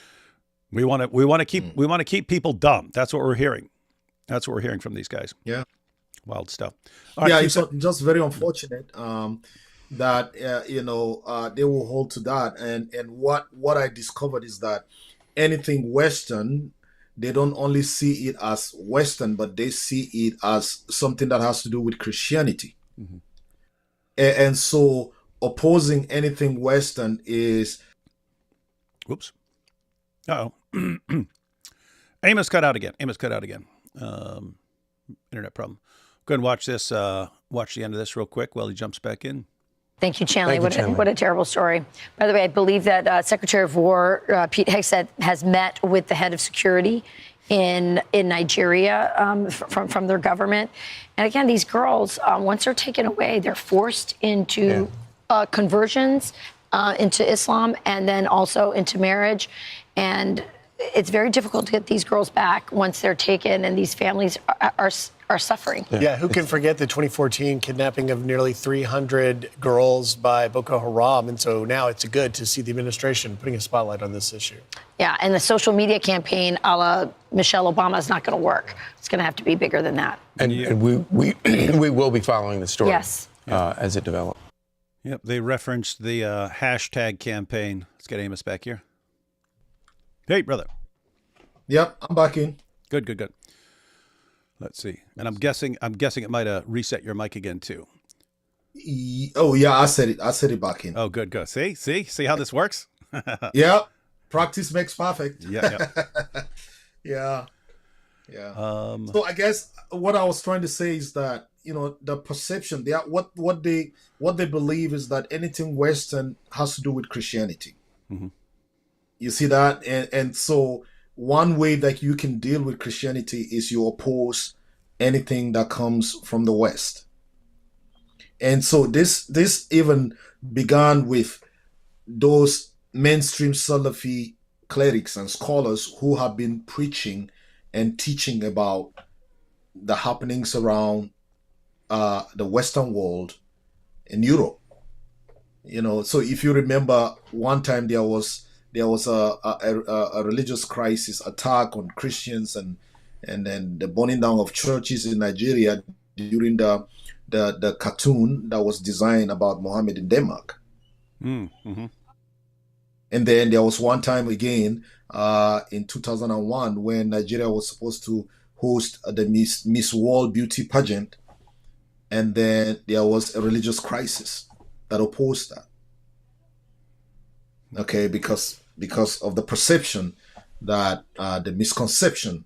we want to keep people dumb. That's what we're hearing. That's what we're hearing from these guys. Yeah. Wild stuff. It's just very unfortunate that they will hold to that. And what I discovered is that anything Western, they don't only see it as Western, but they see it as something that has to do with Christianity. Mm-hmm. And so opposing anything Western is... Whoops. Uh-oh. Amos cut out again. Internet problem. Go ahead and watch this. Watch the end of this real quick while he jumps back in. Thank you, Chanley. What a terrible story. By the way, I believe that Secretary of War Pete Hegseth has met with the head of security in Nigeria from their government. And again, these girls, once they're taken away, they're forced into conversions into Islam and then also into marriage. And it's very difficult to get these girls back once they're taken, and these families are suffering. Yeah, who can forget the 2014 kidnapping of nearly 300 girls by Boko Haram? And so now it's good to see the administration putting a spotlight on this issue. Yeah, and the social media campaign a la Michelle Obama is not going to work. It's going to have to be bigger than that. And we will be following the story as it develops. Yep, they referenced the hashtag campaign. Let's get Amos back here. Hey, brother. Yep, I'm back in. Good. Let's see. And I'm guessing it might have reset your mic again too. Oh yeah, I said it back in. Oh, good. See how this works? Yeah. Practice makes perfect. Yeah. Yeah. So I guess what I was trying to say is that, the perception, what they believe is that anything Western has to do with Christianity. Mm-hmm. You see that? And so one way that you can deal with Christianity is you oppose anything that comes from the West. And so this even began with those mainstream Salafi clerics and scholars who have been preaching and teaching about the happenings around the Western world in Europe. So if you remember, one time there was a religious crisis attack on Christians and then the burning down of churches in Nigeria during the cartoon that was designed about Muhammad in Denmark. Mm-hmm. And then there was one time again in 2001 when Nigeria was supposed to host the Miss World Beauty pageant, and then there was a religious crisis that opposed that. Okay, because of the perception that the misconception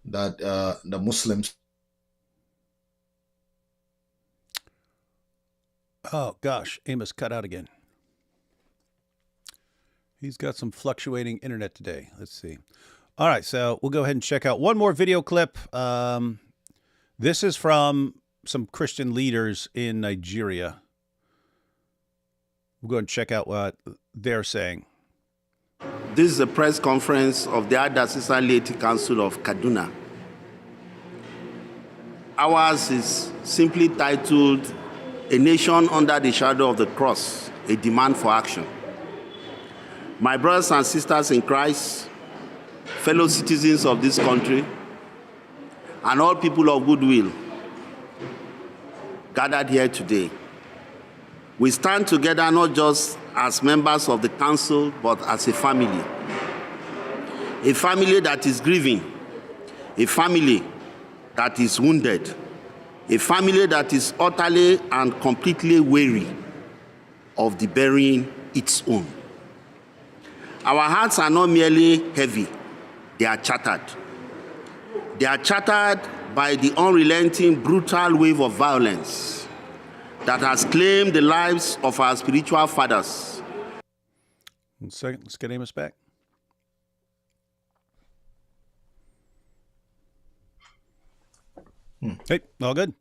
that the Muslims. Oh gosh, Amos cut out again. He's got some fluctuating internet today. Let's see. All right, so we'll go ahead and check out one more video clip. This is from some Christian leaders in Nigeria. We'll go and check out what they're saying. This is a press conference of the Adasisa Laity Council of Kaduna. Ours is simply titled, "A Nation Under the Shadow of the Cross, a Demand for Action." My brothers and sisters in Christ, fellow citizens of this country, and all people of goodwill gathered here today, we stand together not just as members of the council, but as a family. A family that is grieving, a family that is wounded, a family that is utterly and completely weary of the burying its own. Our hearts are not merely heavy, they are shattered. They are shattered by the unrelenting, brutal wave of violence that has claimed the lives of our spiritual fathers. 1 second, let's get Amos back. Hey, all good?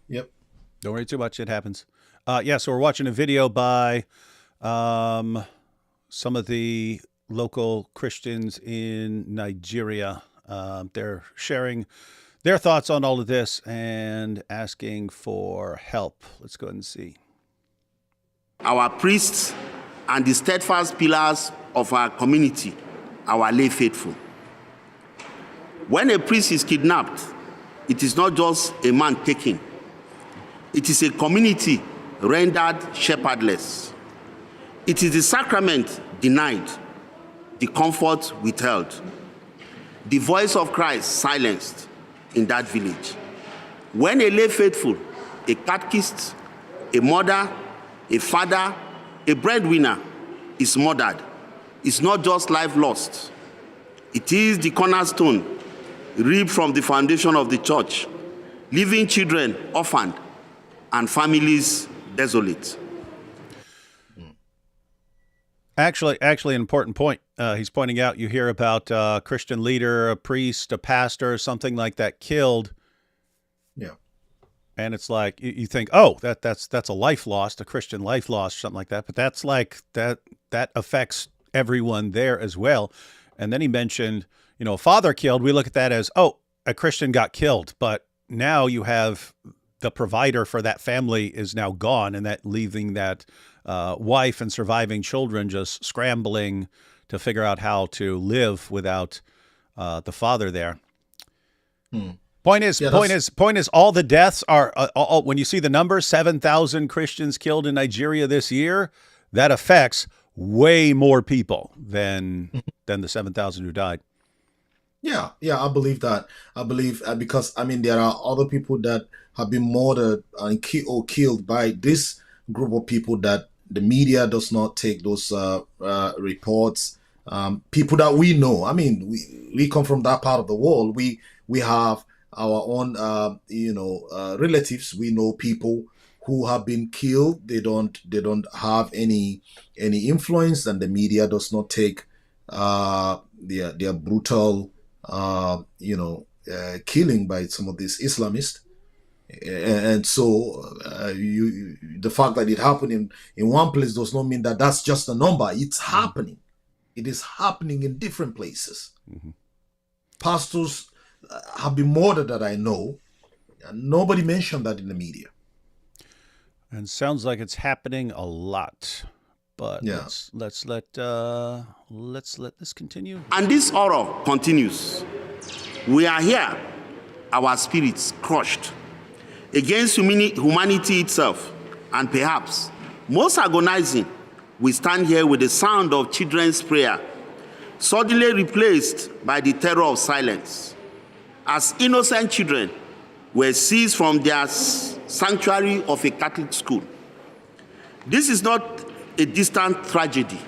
Yep. Don't worry too much. It happens. Yeah, so we're watching a video by some of the local Christians in Nigeria. They're sharing their thoughts on all of this and asking for help. Let's go ahead and see. Our priests and the steadfast pillars of our community, our lay faithful. When a priest is kidnapped, it is not just a man taken. It is a community rendered shepherdless. It is the sacrament denied, the comfort withheld, the voice of Christ silenced in that village. When a lay faithful, a catechist, a mother, a father, a breadwinner is murdered, it's not just life lost. It is the cornerstone ripped from the foundation of the church, leaving children orphaned and families desolate. Actually, an important point. He's pointing out, you hear about a Christian leader, a priest, a pastor, something like that killed. Yeah. And it's like, you think, oh, that's a life lost, a Christian life lost, something like that. But that's like, that affects everyone there as well. And then he mentioned, a father killed. We look at that as, oh, a Christian got killed. But now you have the provider for that family is now gone, and that leaving that wife and surviving children just scrambling to figure out how to live without the father there. Point is, all the deaths are, all, when you see the numbers, 7,000 Christians killed in Nigeria this year, that affects way more people than the 7,000 who died. Yeah, I believe that. I believe because there are other people that have been murdered and killed by this group of people that the media does not take those reports. People that we know. We come from that part of the world. We have our own relatives. We know people who have been killed. They don't have any influence, and the media does not take their brutal killing by some of these Islamists. And so the fact that it happened in one place does not mean that that's just a number. It's happening. It is happening in different places. Pastors have been murdered that I know, and nobody mentioned that in the media. And sounds like it's happening a lot. But yeah. let's let this continue. And this horror continues. We are here, our spirits crushed against humanity itself, and perhaps most agonizing, we stand here with the sound of children's prayer, suddenly replaced by the terror of silence, as innocent children were seized from their sanctuary of a Catholic school. This is not a distant tragedy.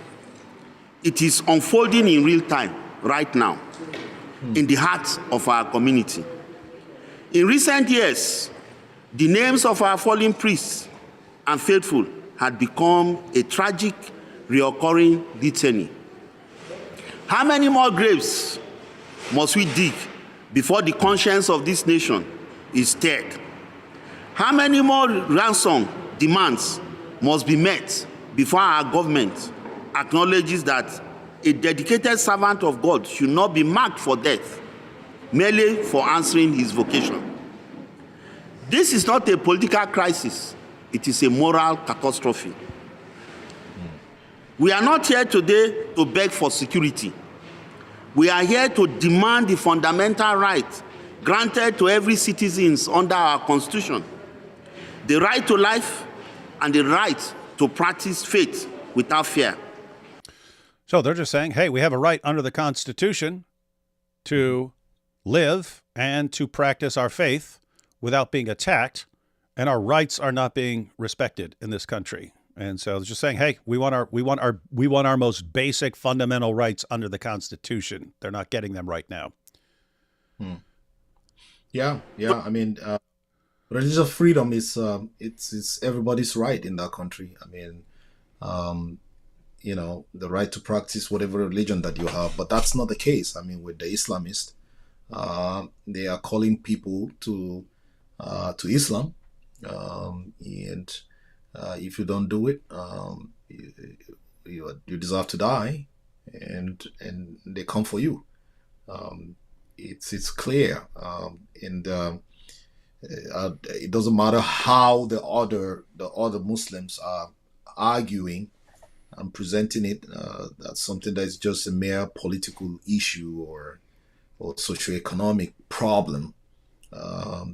It is unfolding in real time, right now, in the heart of our community. In recent years, the names of our fallen priests and faithful had become a tragic, reoccurring litany. How many more graves must we dig before the conscience of this nation is stirred? How many more ransom demands must be met before our government acknowledges that a dedicated servant of God should not be marked for death merely for answering his vocation? This is not a political crisis. It is a moral catastrophe. We are not here today to beg for security. We are here to demand the fundamental right granted to every citizen under our Constitution: the right to life and the right to practice faith without fear. So they're just saying, hey, we have a right under the Constitution to live and to practice our faith without being attacked, and our rights are not being respected in this country. And so they're just saying, hey, we want our most basic fundamental rights under the Constitution. They're not getting them right now. Yeah. Religious freedom is it's everybody's right in that country. I mean, the right to practice whatever religion that you have, but that's not the case. I mean, with the Islamists, they are calling people to Islam, and if you don't do it, you deserve to die, and they come for you. It's clear, and it doesn't matter how the other Muslims are arguing and presenting it. That's something that is just a mere political issue or socioeconomic problem.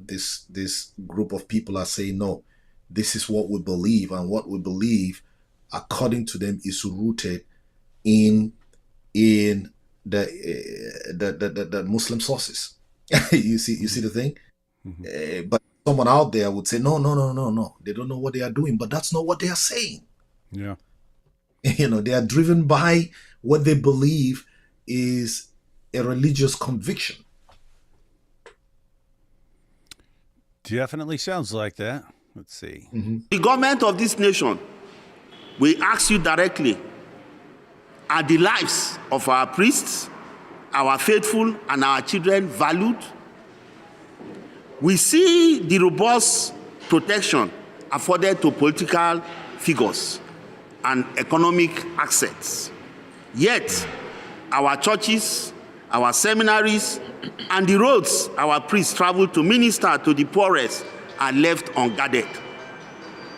This group of people are saying, no, this is what we believe, and what we believe, according to them, is rooted in the Muslim sources. you see the thing. Mm-hmm. But someone out there would say, no, they don't know what they are doing, but that's not what they are saying. Yeah. They are driven by what they believe is a religious conviction. Definitely sounds like that. Let's see. Mm-hmm. The government of this nation, we ask you directly, are the lives of our priests, our faithful, and our children valued? We see the robust protection afforded to political figures and economic assets. Yet, our churches, our seminaries, and the roads our priests travel to minister to the poorest are left unguarded,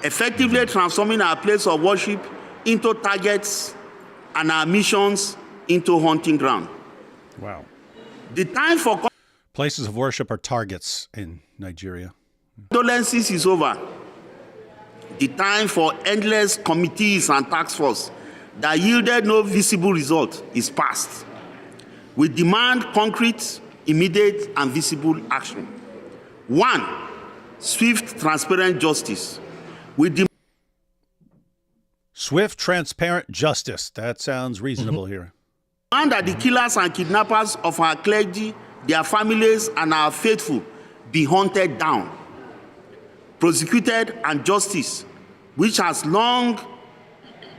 effectively transforming our place of worship into targets and our missions into hunting ground. Wow. The time for places of worship are targets in Nigeria. condolences is over. The time for endless committees and task force that yielded no visible result is past. We demand concrete, immediate, and visible action. 1, swift, transparent justice. We demand swift, transparent justice. That sounds reasonable here. that the killers and kidnappers of our clergy, their families, and our faithful be hunted down, prosecuted, and justice, which has long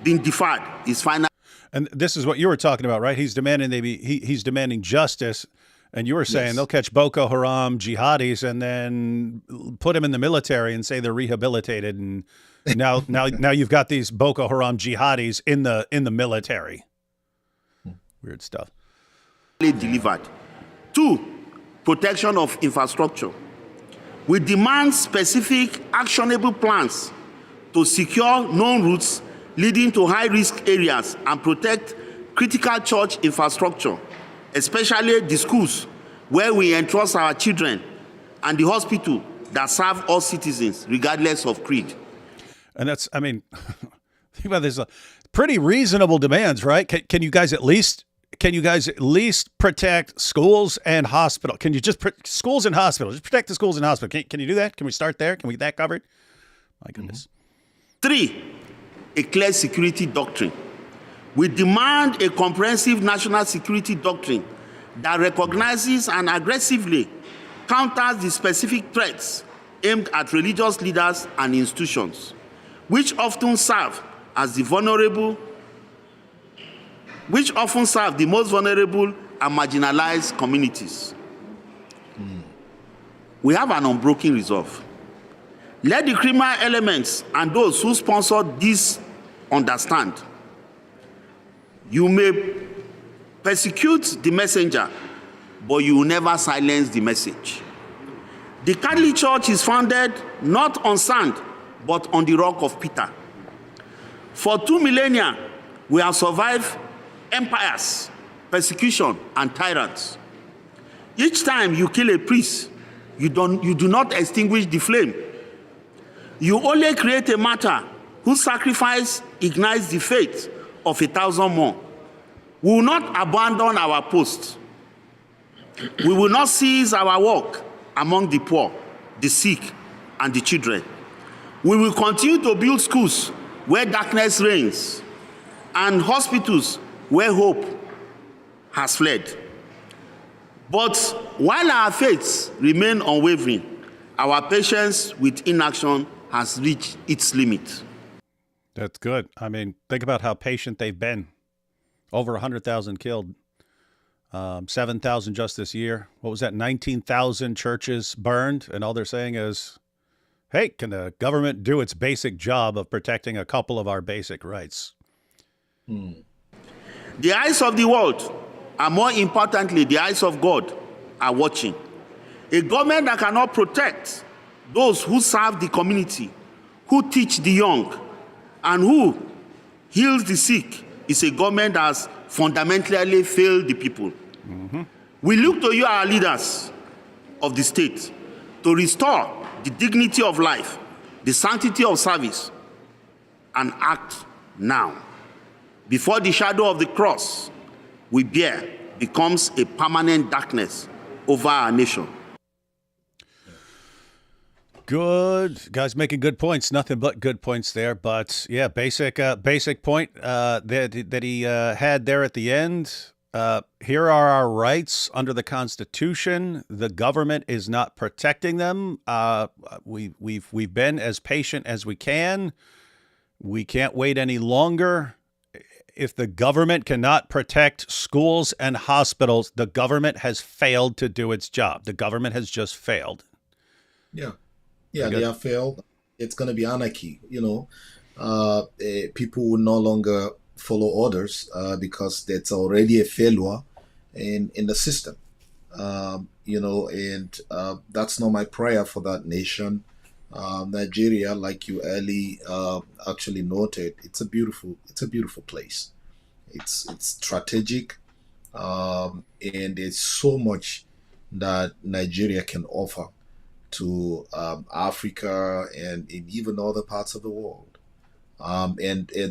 been deferred, is final. And this is what you were talking about, right? He's demanding he's demanding justice, and you were saying they'll catch Boko Haram jihadis and then put them in the military and say they're rehabilitated, and now you've got these Boko Haram jihadis in the military. Weird stuff. Delivered. 2, protection of infrastructure. We demand specific, actionable plans to secure known routes leading to high-risk areas and protect critical church infrastructure, especially the schools where we entrust our children and the hospital that serve all citizens, regardless of creed. And that's, I mean, think about this, pretty reasonable demands, right? Can you guys at least protect schools and hospitals? Can you just schools and hospitals? Just protect the schools and hospitals. Can you do that? Can we start there? Can we get that covered? My goodness. 3, a clear security doctrine. We demand a comprehensive national security doctrine that recognizes and aggressively counters the specific threats aimed at religious leaders and institutions, which often serve the most vulnerable and marginalized communities. We have an unbroken resolve. Let the criminal elements and those who sponsor this understand. You may persecute the messenger, but you will never silence the message. The Catholic Church is founded not on sand, but on the rock of Peter. For 2 millennia, we have survived empires, persecution, and tyrants. Each time you kill a priest, you do not extinguish the flame. You only create a martyr whose sacrifice ignites the faith of 1,000 more. We will not abandon our post. We will not cease our work among the poor, the sick, and the children. We will continue to build schools where darkness reigns and hospitals where hope has fled. But while our faiths remain unwavering, Our patience with inaction has reached its limit. That's good. I mean, think about how patient they've been. Over 100,000 killed, 7,000 just this year. What was that? 19,000 churches burned, and all they're saying is, hey, can the government do its basic job of protecting a couple of our basic rights? The eyes of the world, and more importantly, the eyes of God, are watching. A government that cannot protect those who serve the community, who teach the young, and who heals the sick is a government that has fundamentally failed the people. We look to you, our leaders of the state, to restore the dignity of life, the sanctity of service, and act now, before the shadow of the cross we bear becomes a permanent darkness over our nation. Good guys, making good points. Nothing but good points there. But yeah, basic point that he had there at the end. Here are our rights under the Constitution. The government is not protecting them. We've been as patient as we can. We can't wait any longer. If the government cannot protect schools and hospitals, the government has failed to do its job. The government has just failed. Yeah, they have failed. It's going to be anarchy. People will no longer follow orders because that's already a failure in the system. And that's not my prayer for that nation. Nigeria, like you early actually noted, it's a beautiful place. It's strategic, and there's so much that Nigeria can offer to Africa and in even other parts of the world.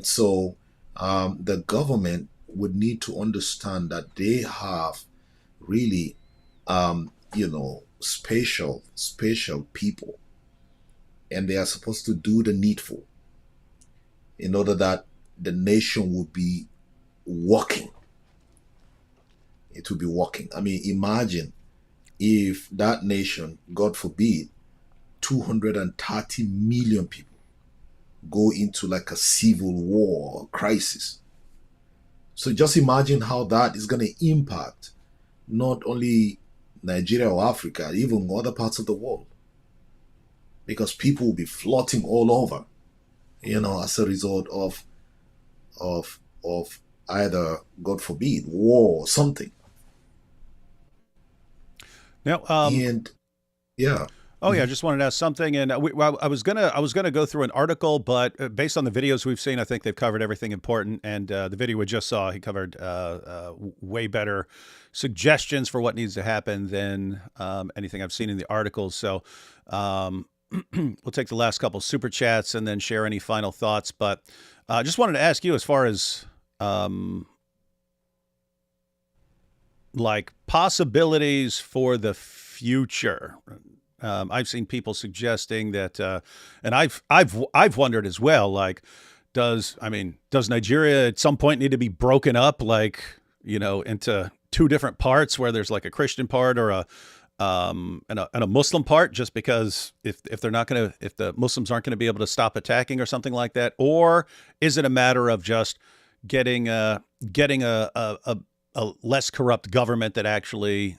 So the government would need to understand that they have really, special people, and they are supposed to do the needful in order that the nation will be working. It will be working. I mean, imagine if that nation, God forbid, 230 million people go into like a civil war crisis. So just imagine how that is going to impact not only Nigeria or Africa, even other parts of the world. Because people will be floating all over, as a result of either, God forbid, war or something. Now, yeah. Oh yeah, I just wanted to ask something, and I was gonna go through an article, but based on the videos we've seen, I think they've covered everything important. And the video we just saw, he covered way better suggestions for what needs to happen than anything I've seen in the articles. So we'll take the last couple super chats and then share any final thoughts. But I just wanted to ask you, as far as like possibilities for the future. I've seen people suggesting that, and I've wondered as well. Like, does Nigeria at some point need to be broken up, like, into two different parts, where there's like a Christian part or and a Muslim part, just because if the Muslims aren't going to be able to stop attacking or something like that, or is it a matter of just getting a less corrupt government that actually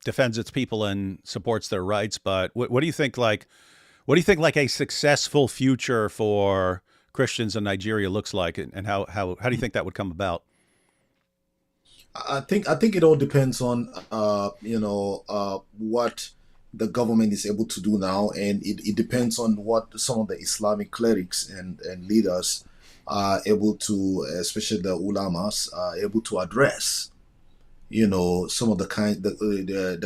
defends its people and supports their rights? But what do you think? Like, what do you think like a successful future for Christians in Nigeria looks like, and how do you think that would come about? I think it all depends on what the government is able to do now, and it depends on what some of the Islamic clerics and leaders are able to, especially the ulamas, are able to address. Some of the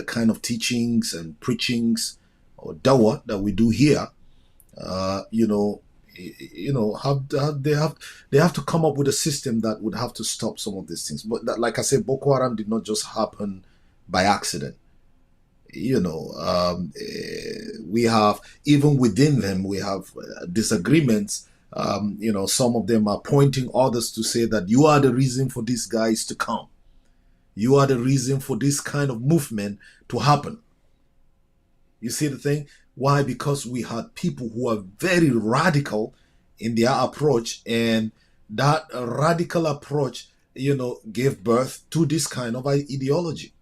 kind of teachings and preachings or dawah that we do here. They have to come up with a system that would have to stop some of these things. But like I said, Boko Haram did not just happen by accident. We have, even within them, we have disagreements. Some of them are pointing others to say that you are the reason for these guys to come. You are the reason for this kind of movement to happen. You see the thing? Why? Because we had people who are very radical in their approach, and that radical approach, gave birth to this kind of ideology.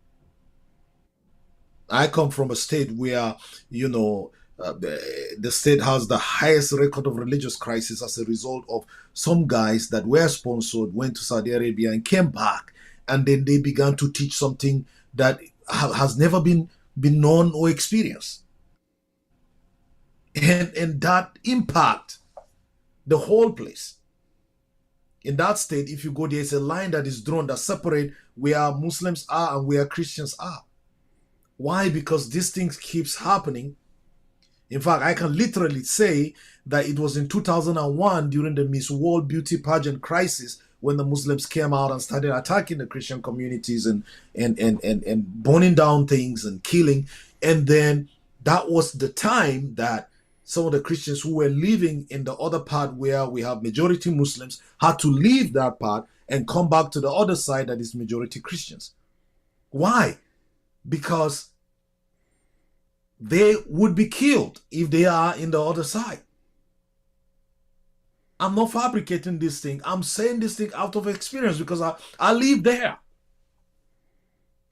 I come from a state where, the state has the highest record of religious crisis as a result of some guys that were sponsored, went to Saudi Arabia and came back, and then they began to teach something that has never been known or experienced. And that impact the whole place. In that state, if you go, there's a line that is drawn that separate where Muslims are and where Christians are. Why? Because these things keeps happening. In fact, I can literally say that it was in 2001 during the Miss World Beauty Pageant crisis when the Muslims came out and started attacking the Christian communities and burning down things and killing. And then that was the time that some of the Christians who were living in the other part where we have majority Muslims had to leave that part and come back to the other side that is majority Christians. Why? Because they would be killed if they are in the other side. I'm not fabricating this thing. I'm saying this thing out of experience because I live there.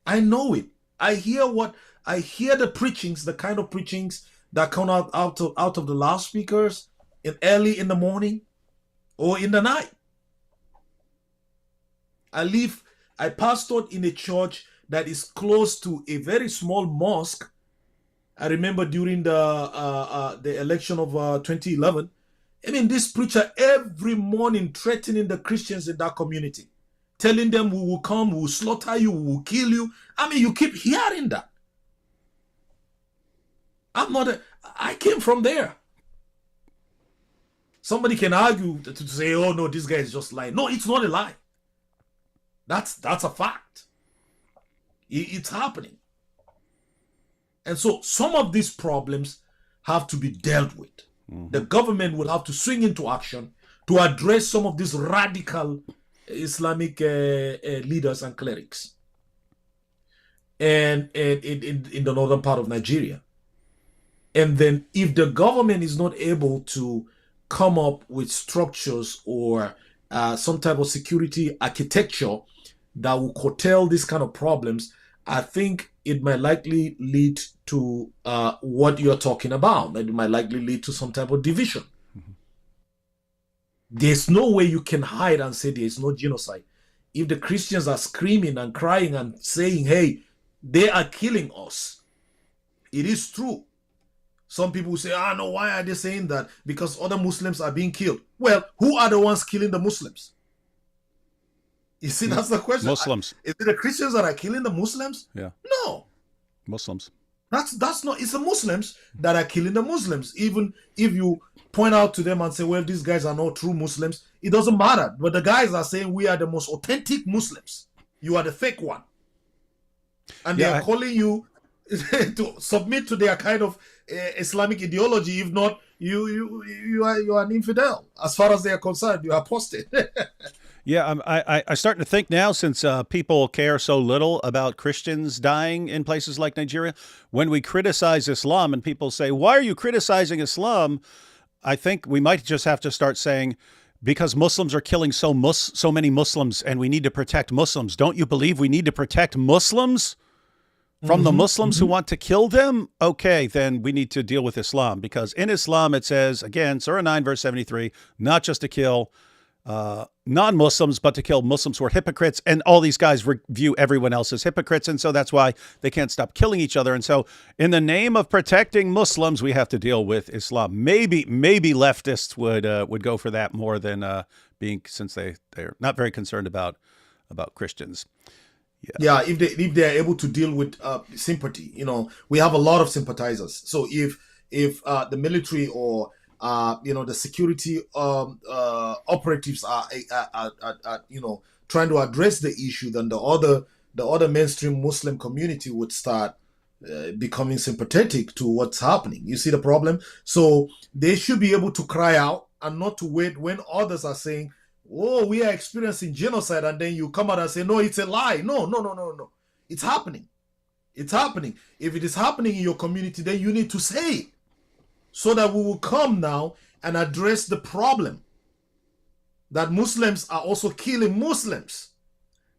I know it. I hear the preachings, the kind of preachings that come out of the loudspeakers early in the morning or in the night. I pastored in a church that is close to a very small mosque. I remember during the election of 2011, I mean, this preacher every morning threatening the Christians in that community, telling them we will come, we will slaughter you, we will kill you. I mean, you keep hearing that. I came from there. Somebody can argue to say, oh no, this guy is just lying. No, it's not a lie. That's a fact. It's happening. And so some of these problems have to be dealt with. Mm-hmm. The government will have to swing into action to address some of these radical Islamic leaders and clerics and in the northern part of Nigeria. And then if the government is not able to come up with structures or some type of security architecture that will curtail these kind of problems, I think it might likely lead to what you're talking about. It might likely lead to some type of division. Mm-hmm. There's no way you can hide and say there is no genocide. If the Christians are screaming and crying and saying, hey, they are killing us, it is true. Some people say, no, why are they saying that? Because other Muslims are being killed. Well, who are the ones killing the Muslims? You see, that's the question. Muslims. Is it the Christians that are killing the Muslims? Yeah. No. Muslims. That's not, it's the Muslims that are killing the Muslims. Even if you point out to them and say, well, these guys are not true Muslims, it doesn't matter. But the guys are saying we are the most authentic Muslims. You are the fake one. And they are calling you to submit to their kind of Islamic ideology. If not, you are an infidel. As far as they are concerned, you are apostate. Yeah, I'm starting to think now, since people care so little about Christians dying in places like Nigeria, when we criticize Islam and people say, why are you criticizing Islam? I think we might just have to start saying, because Muslims are killing so many Muslims and we need to protect Muslims. Don't you believe we need to protect Muslims from the Muslims who want to kill them? Okay, then we need to deal with Islam, because in Islam it says, again, Surah 9, verse 73, not just to kill non-Muslims, but to kill Muslims who are hypocrites. And all these guys view everyone else as hypocrites. And so that's why they can't stop killing each other. And so in the name of protecting Muslims, we have to deal with Islam. Maybe leftists would go for that more than since they're not very concerned about Christians. Yeah, if they are able to deal with sympathy, we have a lot of sympathizers. So if the military or the security operatives are trying to address the issue, then the other mainstream Muslim community would start becoming sympathetic to what's happening. You see the problem? So they should be able to cry out and not to wait when others are saying, oh, we are experiencing genocide, and then you come out and say, no, it's a lie. No. It's happening. It's happening. If it is happening in your community, then you need to say it so that we will come now and address the problem that Muslims are also killing Muslims.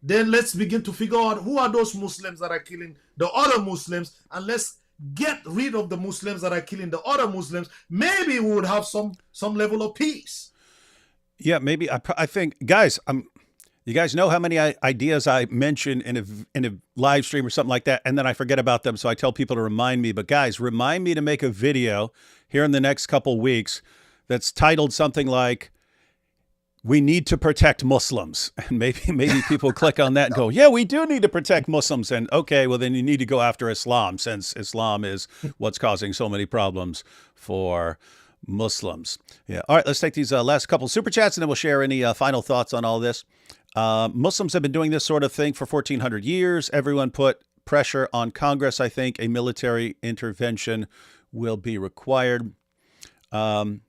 Then let's begin to figure out who are those Muslims that are killing the other Muslims, and let's get rid of the Muslims that are killing the other Muslims. Maybe we would have some level of peace. Yeah, maybe. I think, guys, you guys know how many ideas I mention in a live stream or something like that, and then I forget about them, so I tell people to remind me. But guys, remind me to make a video here in the next couple weeks that's titled something like, "We need to protect Muslims." And maybe people click on that and go, yeah, we do need to protect Muslims. And okay, well, then you need to go after Islam, since Islam is what's causing so many problems for Muslims. Yeah. All right, let's take these last couple super chats, and then we'll share any final thoughts on all this. Muslims have been doing this sort of thing for 1,400 years. Everyone put pressure on Congress. I think a military intervention will be required. I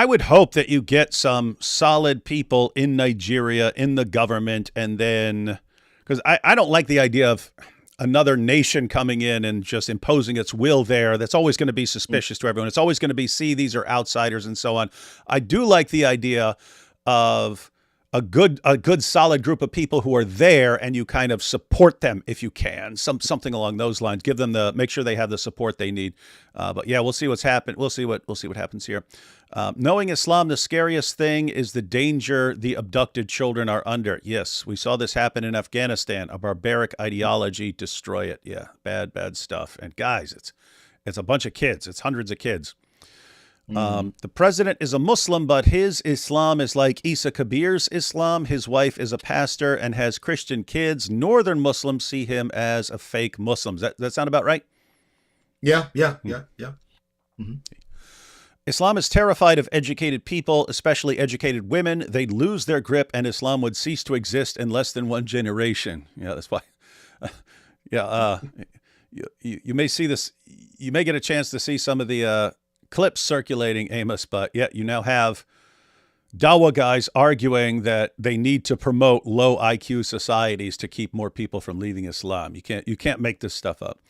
would hope that you get some solid people in Nigeria, in the government, and then, because I don't like the idea of another nation coming in and just imposing its will there. That's always going to be suspicious to everyone. It's always going to be, see, these are outsiders and so on. I do like the idea of a good solid group of people who are there, and you kind of support them if you can, something along those lines. Give them make sure they have the support they need. But yeah, we'll see what's happened. We'll see what happens here. Knowing Islam, the scariest thing is the danger the abducted children are under. Yes, we saw this happen in Afghanistan. A barbaric ideology destroy it. Yeah, bad stuff. And guys, it's a bunch of kids. It's hundreds of kids. The president is a Muslim, but his Islam is like Isa Kabir's Islam. His wife is a pastor and has Christian kids. Northern Muslims see him as a fake Muslim. Does that sound about right? Yeah. Mm-hmm. Islam is terrified of educated people, especially educated women. They'd lose their grip and Islam would cease to exist in less than one generation. Yeah, that's why. You may see this. You may get a chance to see some of the clips circulating, Amos, but yeah, you now have Dawa guys arguing that they need to promote low IQ societies to keep more people from leaving Islam. You can't make this stuff up.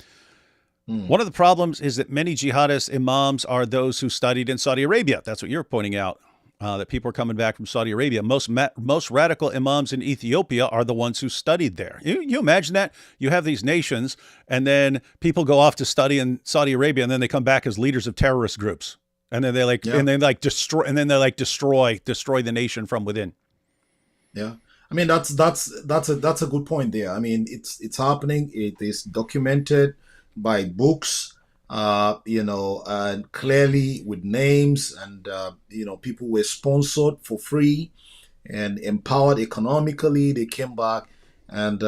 One of the problems is that many jihadist imams are those who studied in Saudi Arabia. That's what you're pointing out, that people are coming back from Saudi Arabia. Most radical imams in Ethiopia are the ones who studied there. You imagine that? You have these nations, and then people go off to study in Saudi Arabia, and then they come back as leaders of terrorist groups. And then they destroy the nation from within. Yeah. I mean, that's a good point there. I mean, it's happening. It is documented by books, and clearly with names, and people were sponsored for free and empowered economically. They came back and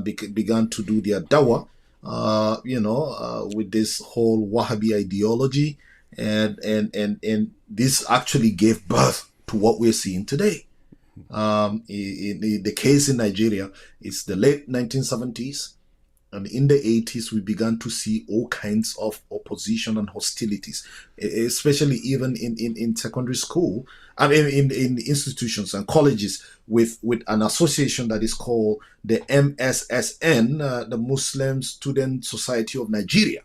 began to do their dawah, with this whole Wahhabi ideology, and this actually gave birth to what we're seeing today. In the case in Nigeria, it's the late 1970s. And in the 80s, we began to see all kinds of opposition and hostilities, especially even in secondary school, I mean, in institutions and colleges with an association that is called the MSSN, the Muslim Student Society of Nigeria,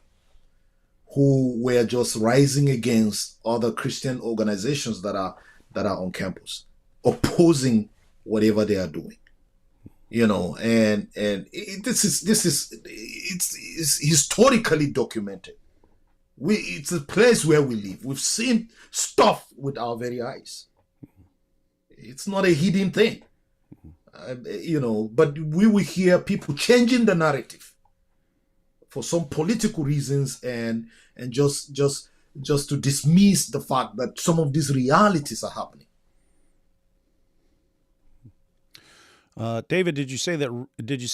who were just rising against other Christian organizations that are on campus, opposing whatever they are doing. And this is historically documented. It's a place where we live. We've seen stuff with our very eyes. It's not a hidden thing, but we will hear people changing the narrative for some political reasons, and just to dismiss the fact that some of these realities are happening. David, did you see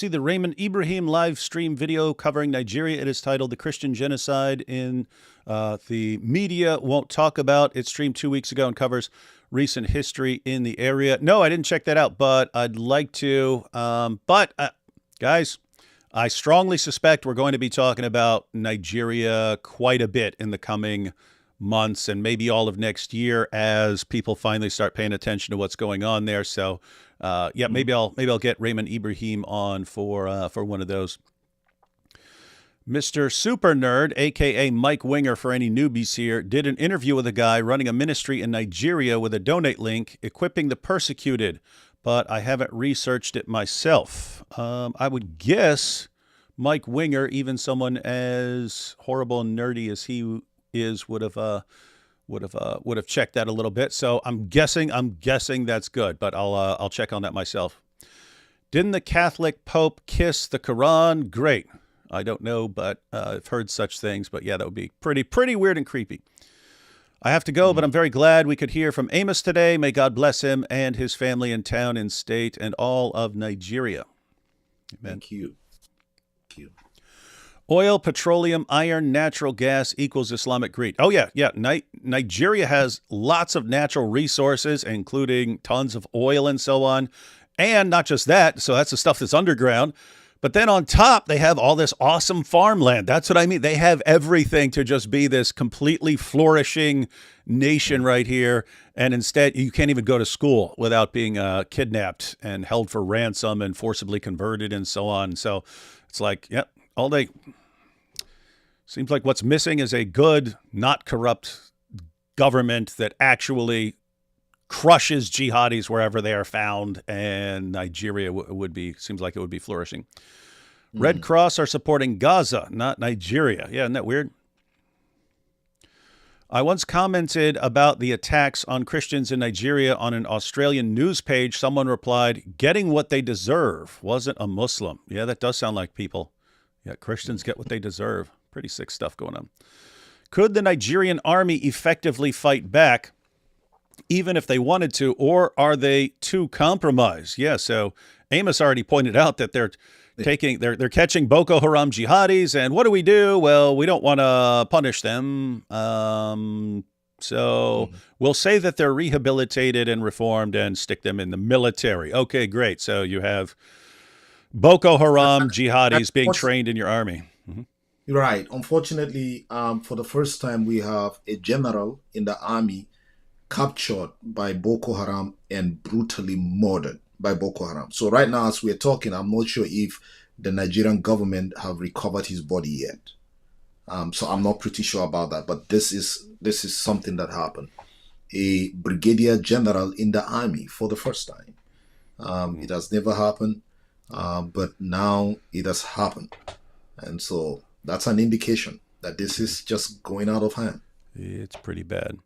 the Raymond Ibrahim live stream video covering Nigeria? It is titled "The Christian Genocide in the Media Won't Talk About." It streamed 2 weeks ago and covers recent history in the area. No, I didn't check that out, but I'd like to. Guys, I strongly suspect we're going to be talking about Nigeria quite a bit in the coming months and maybe all of next year as people finally start paying attention to what's going on there. So, yeah, maybe I'll get Raymond Ibrahim on for one of those. Mr. Super Nerd, a.k.a. Mike Winger for any newbies here, did an interview with a guy running a ministry in Nigeria with a donate link, equipping the persecuted, but I haven't researched it myself. I would guess Mike Winger, even someone as horrible and nerdy as he is, would have checked that a little bit. So I'm guessing that's good, but I'll check on that myself. Didn't the Catholic Pope kiss the Quran? Great. I don't know, but I've heard such things. But yeah, that would be pretty weird and creepy. I have to go, but I'm very glad we could hear from Amos today. May God bless him and his family and town and state and all of Nigeria. Amen. Thank you. Oil, petroleum, iron, natural gas equals Islamic greed. Oh, yeah. Nigeria has lots of natural resources, including tons of oil and so on. And not just that, so that's the stuff that's underground. But then on top, they have all this awesome farmland. That's what I mean. They have everything to just be this completely flourishing nation right here. And instead, you can't even go to school without being kidnapped and held for ransom and forcibly converted and so on. So it's like, yep, all day. Seems like what's missing is a good, not corrupt government that actually crushes jihadis wherever they are found, and Nigeria seems like it would be flourishing. Red Cross are supporting Gaza, not Nigeria. Yeah, isn't that weird? I once commented about the attacks on Christians in Nigeria on an Australian news page. Someone replied, getting what they deserve. Wasn't a Muslim. Yeah, that does sound like people. Yeah, Christians get what they deserve. Pretty sick stuff going on. Could the Nigerian army effectively fight back, even if they wanted to, or are they too compromised? Yeah, so Amos already pointed out that they're catching Boko Haram jihadis, and what do? Well, we don't want to punish them. So we'll say that they're rehabilitated and reformed and stick them in the military. Okay, great. So you have Boko Haram jihadis being trained in your army. Right. Unfortunately, for the first time, we have a general in the army captured by Boko Haram and brutally murdered by Boko Haram. So right now, as we're talking, I'm not sure if the Nigerian government have recovered his body yet. So I'm not pretty sure about that. But this is something that happened. A brigadier general in the army for the first time. It has never happened, but now it has happened. And so that's an indication that this is just going out of hand. It's pretty bad.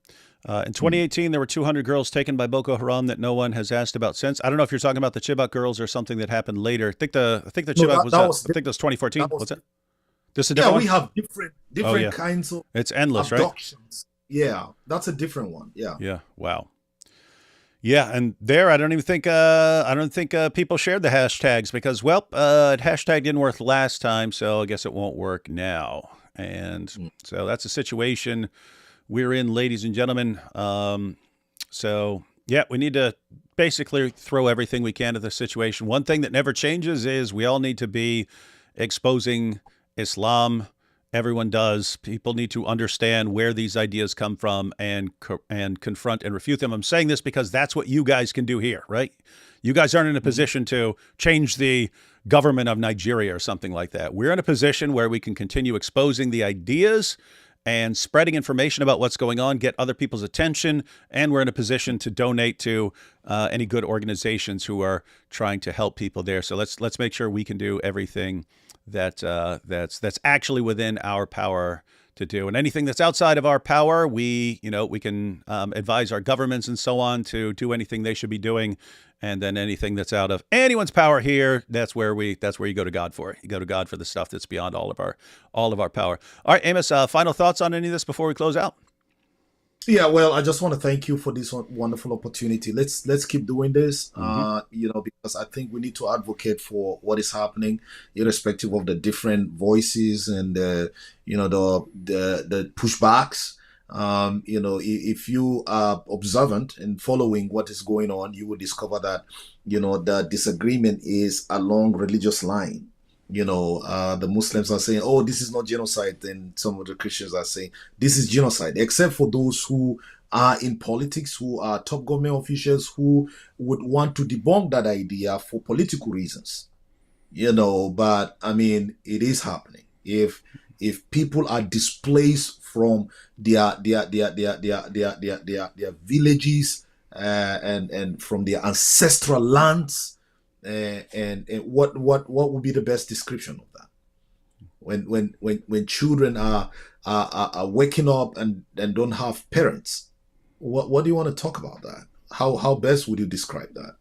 In 2018, there were 200 girls taken by Boko Haram that no one has asked about since. I don't know if you're talking about the Chibok girls or something that happened later. I think the Chibok was 2014. What's it? This is a different one? We have different kinds of it's endless, abductions. Right? Yeah, that's a different one. Yeah. Yeah. Wow. Yeah, and there I don't think people shared the hashtags because hashtag didn't work last time, so I guess it won't work now. And so that's a situation we're in, ladies and gentlemen. So, yeah, we need to basically throw everything we can at the situation. One thing that never changes is we all need to be exposing Islam. Everyone does. People need to understand where these ideas come from and confront and refute them. I'm saying this because that's what you guys can do here, right? You guys aren't in a position to change the government of Nigeria or something like that. We're in a position where we can continue exposing the ideas and spreading information about what's going on, get other people's attention, and we're in a position to donate to any good organizations who are trying to help people there. So let's make sure we can do everything that's actually within our power to do, and anything that's outside of our power, we can advise our governments and so on to do anything they should be doing. And then anything that's out of anyone's power here, that's where you go to God for. You go to God for the stuff that's beyond all of our power. All right, Amos, final thoughts on any of this before we close out? Yeah, well, I just want to thank you for this wonderful opportunity. Let's keep doing this, because I think we need to advocate for what is happening, irrespective of the different voices and the pushbacks. If you are observant and following what is going on, you will discover that, the disagreement is along religious line. The Muslims are saying, oh, this is not genocide. Then some of the Christians are saying, this is genocide, except for those who are in politics, who are top government officials, who would want to debunk that idea for political reasons. But I mean, it is happening. If people are displaced from their villages and from their ancestral lands, and what would be the best description of that? When children are waking up and don't have parents, what do you want to talk about that? How best would you describe that?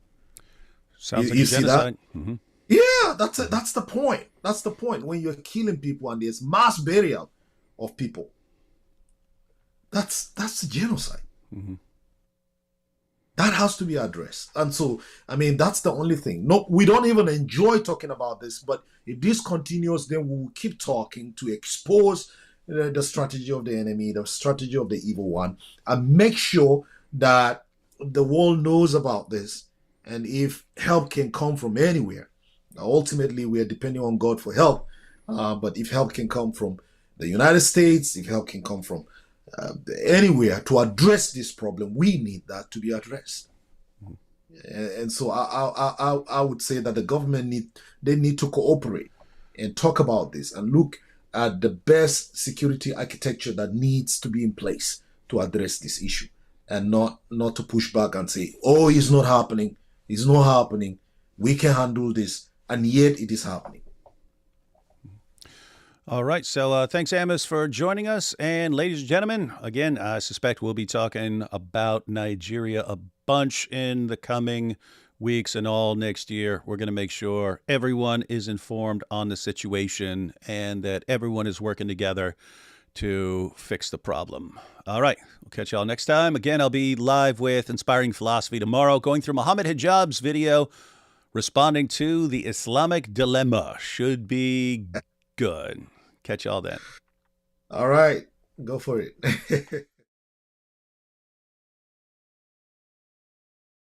Sounds like you a see genocide. that? Mm-hmm. Yeah, that's the point. That's the point. When you're killing people and there's mass burial of people, that's genocide. Mm-hmm. That has to be addressed. And so, I mean, that's the only thing. No, we don't even enjoy talking about this, but if this continues, then we will keep talking to expose the strategy of the enemy, the strategy of the evil one, and make sure that the world knows about this. And if help can come from anywhere, ultimately we are depending on God for help. But if help can come from the United States, if help can come from anywhere to address this problem, we need that to be addressed. And so I would say that the government need to cooperate and talk about this and look at the best security architecture that needs to be in place to address this issue, and not to push back and say, oh, it's not happening, we can handle this, and yet it is happening. All right. So thanks, Amos, for joining us. And ladies and gentlemen, again, I suspect we'll be talking about Nigeria a bunch in the coming weeks and all next year. We're going to make sure everyone is informed on the situation and that everyone is working together to fix the problem. All right. We'll catch y'all next time. Again, I'll be live with Inspiring Philosophy tomorrow, going through Muhammad Hijab's video responding to the Islamic dilemma. Should be good. Catch y'all then. All right. Go for it.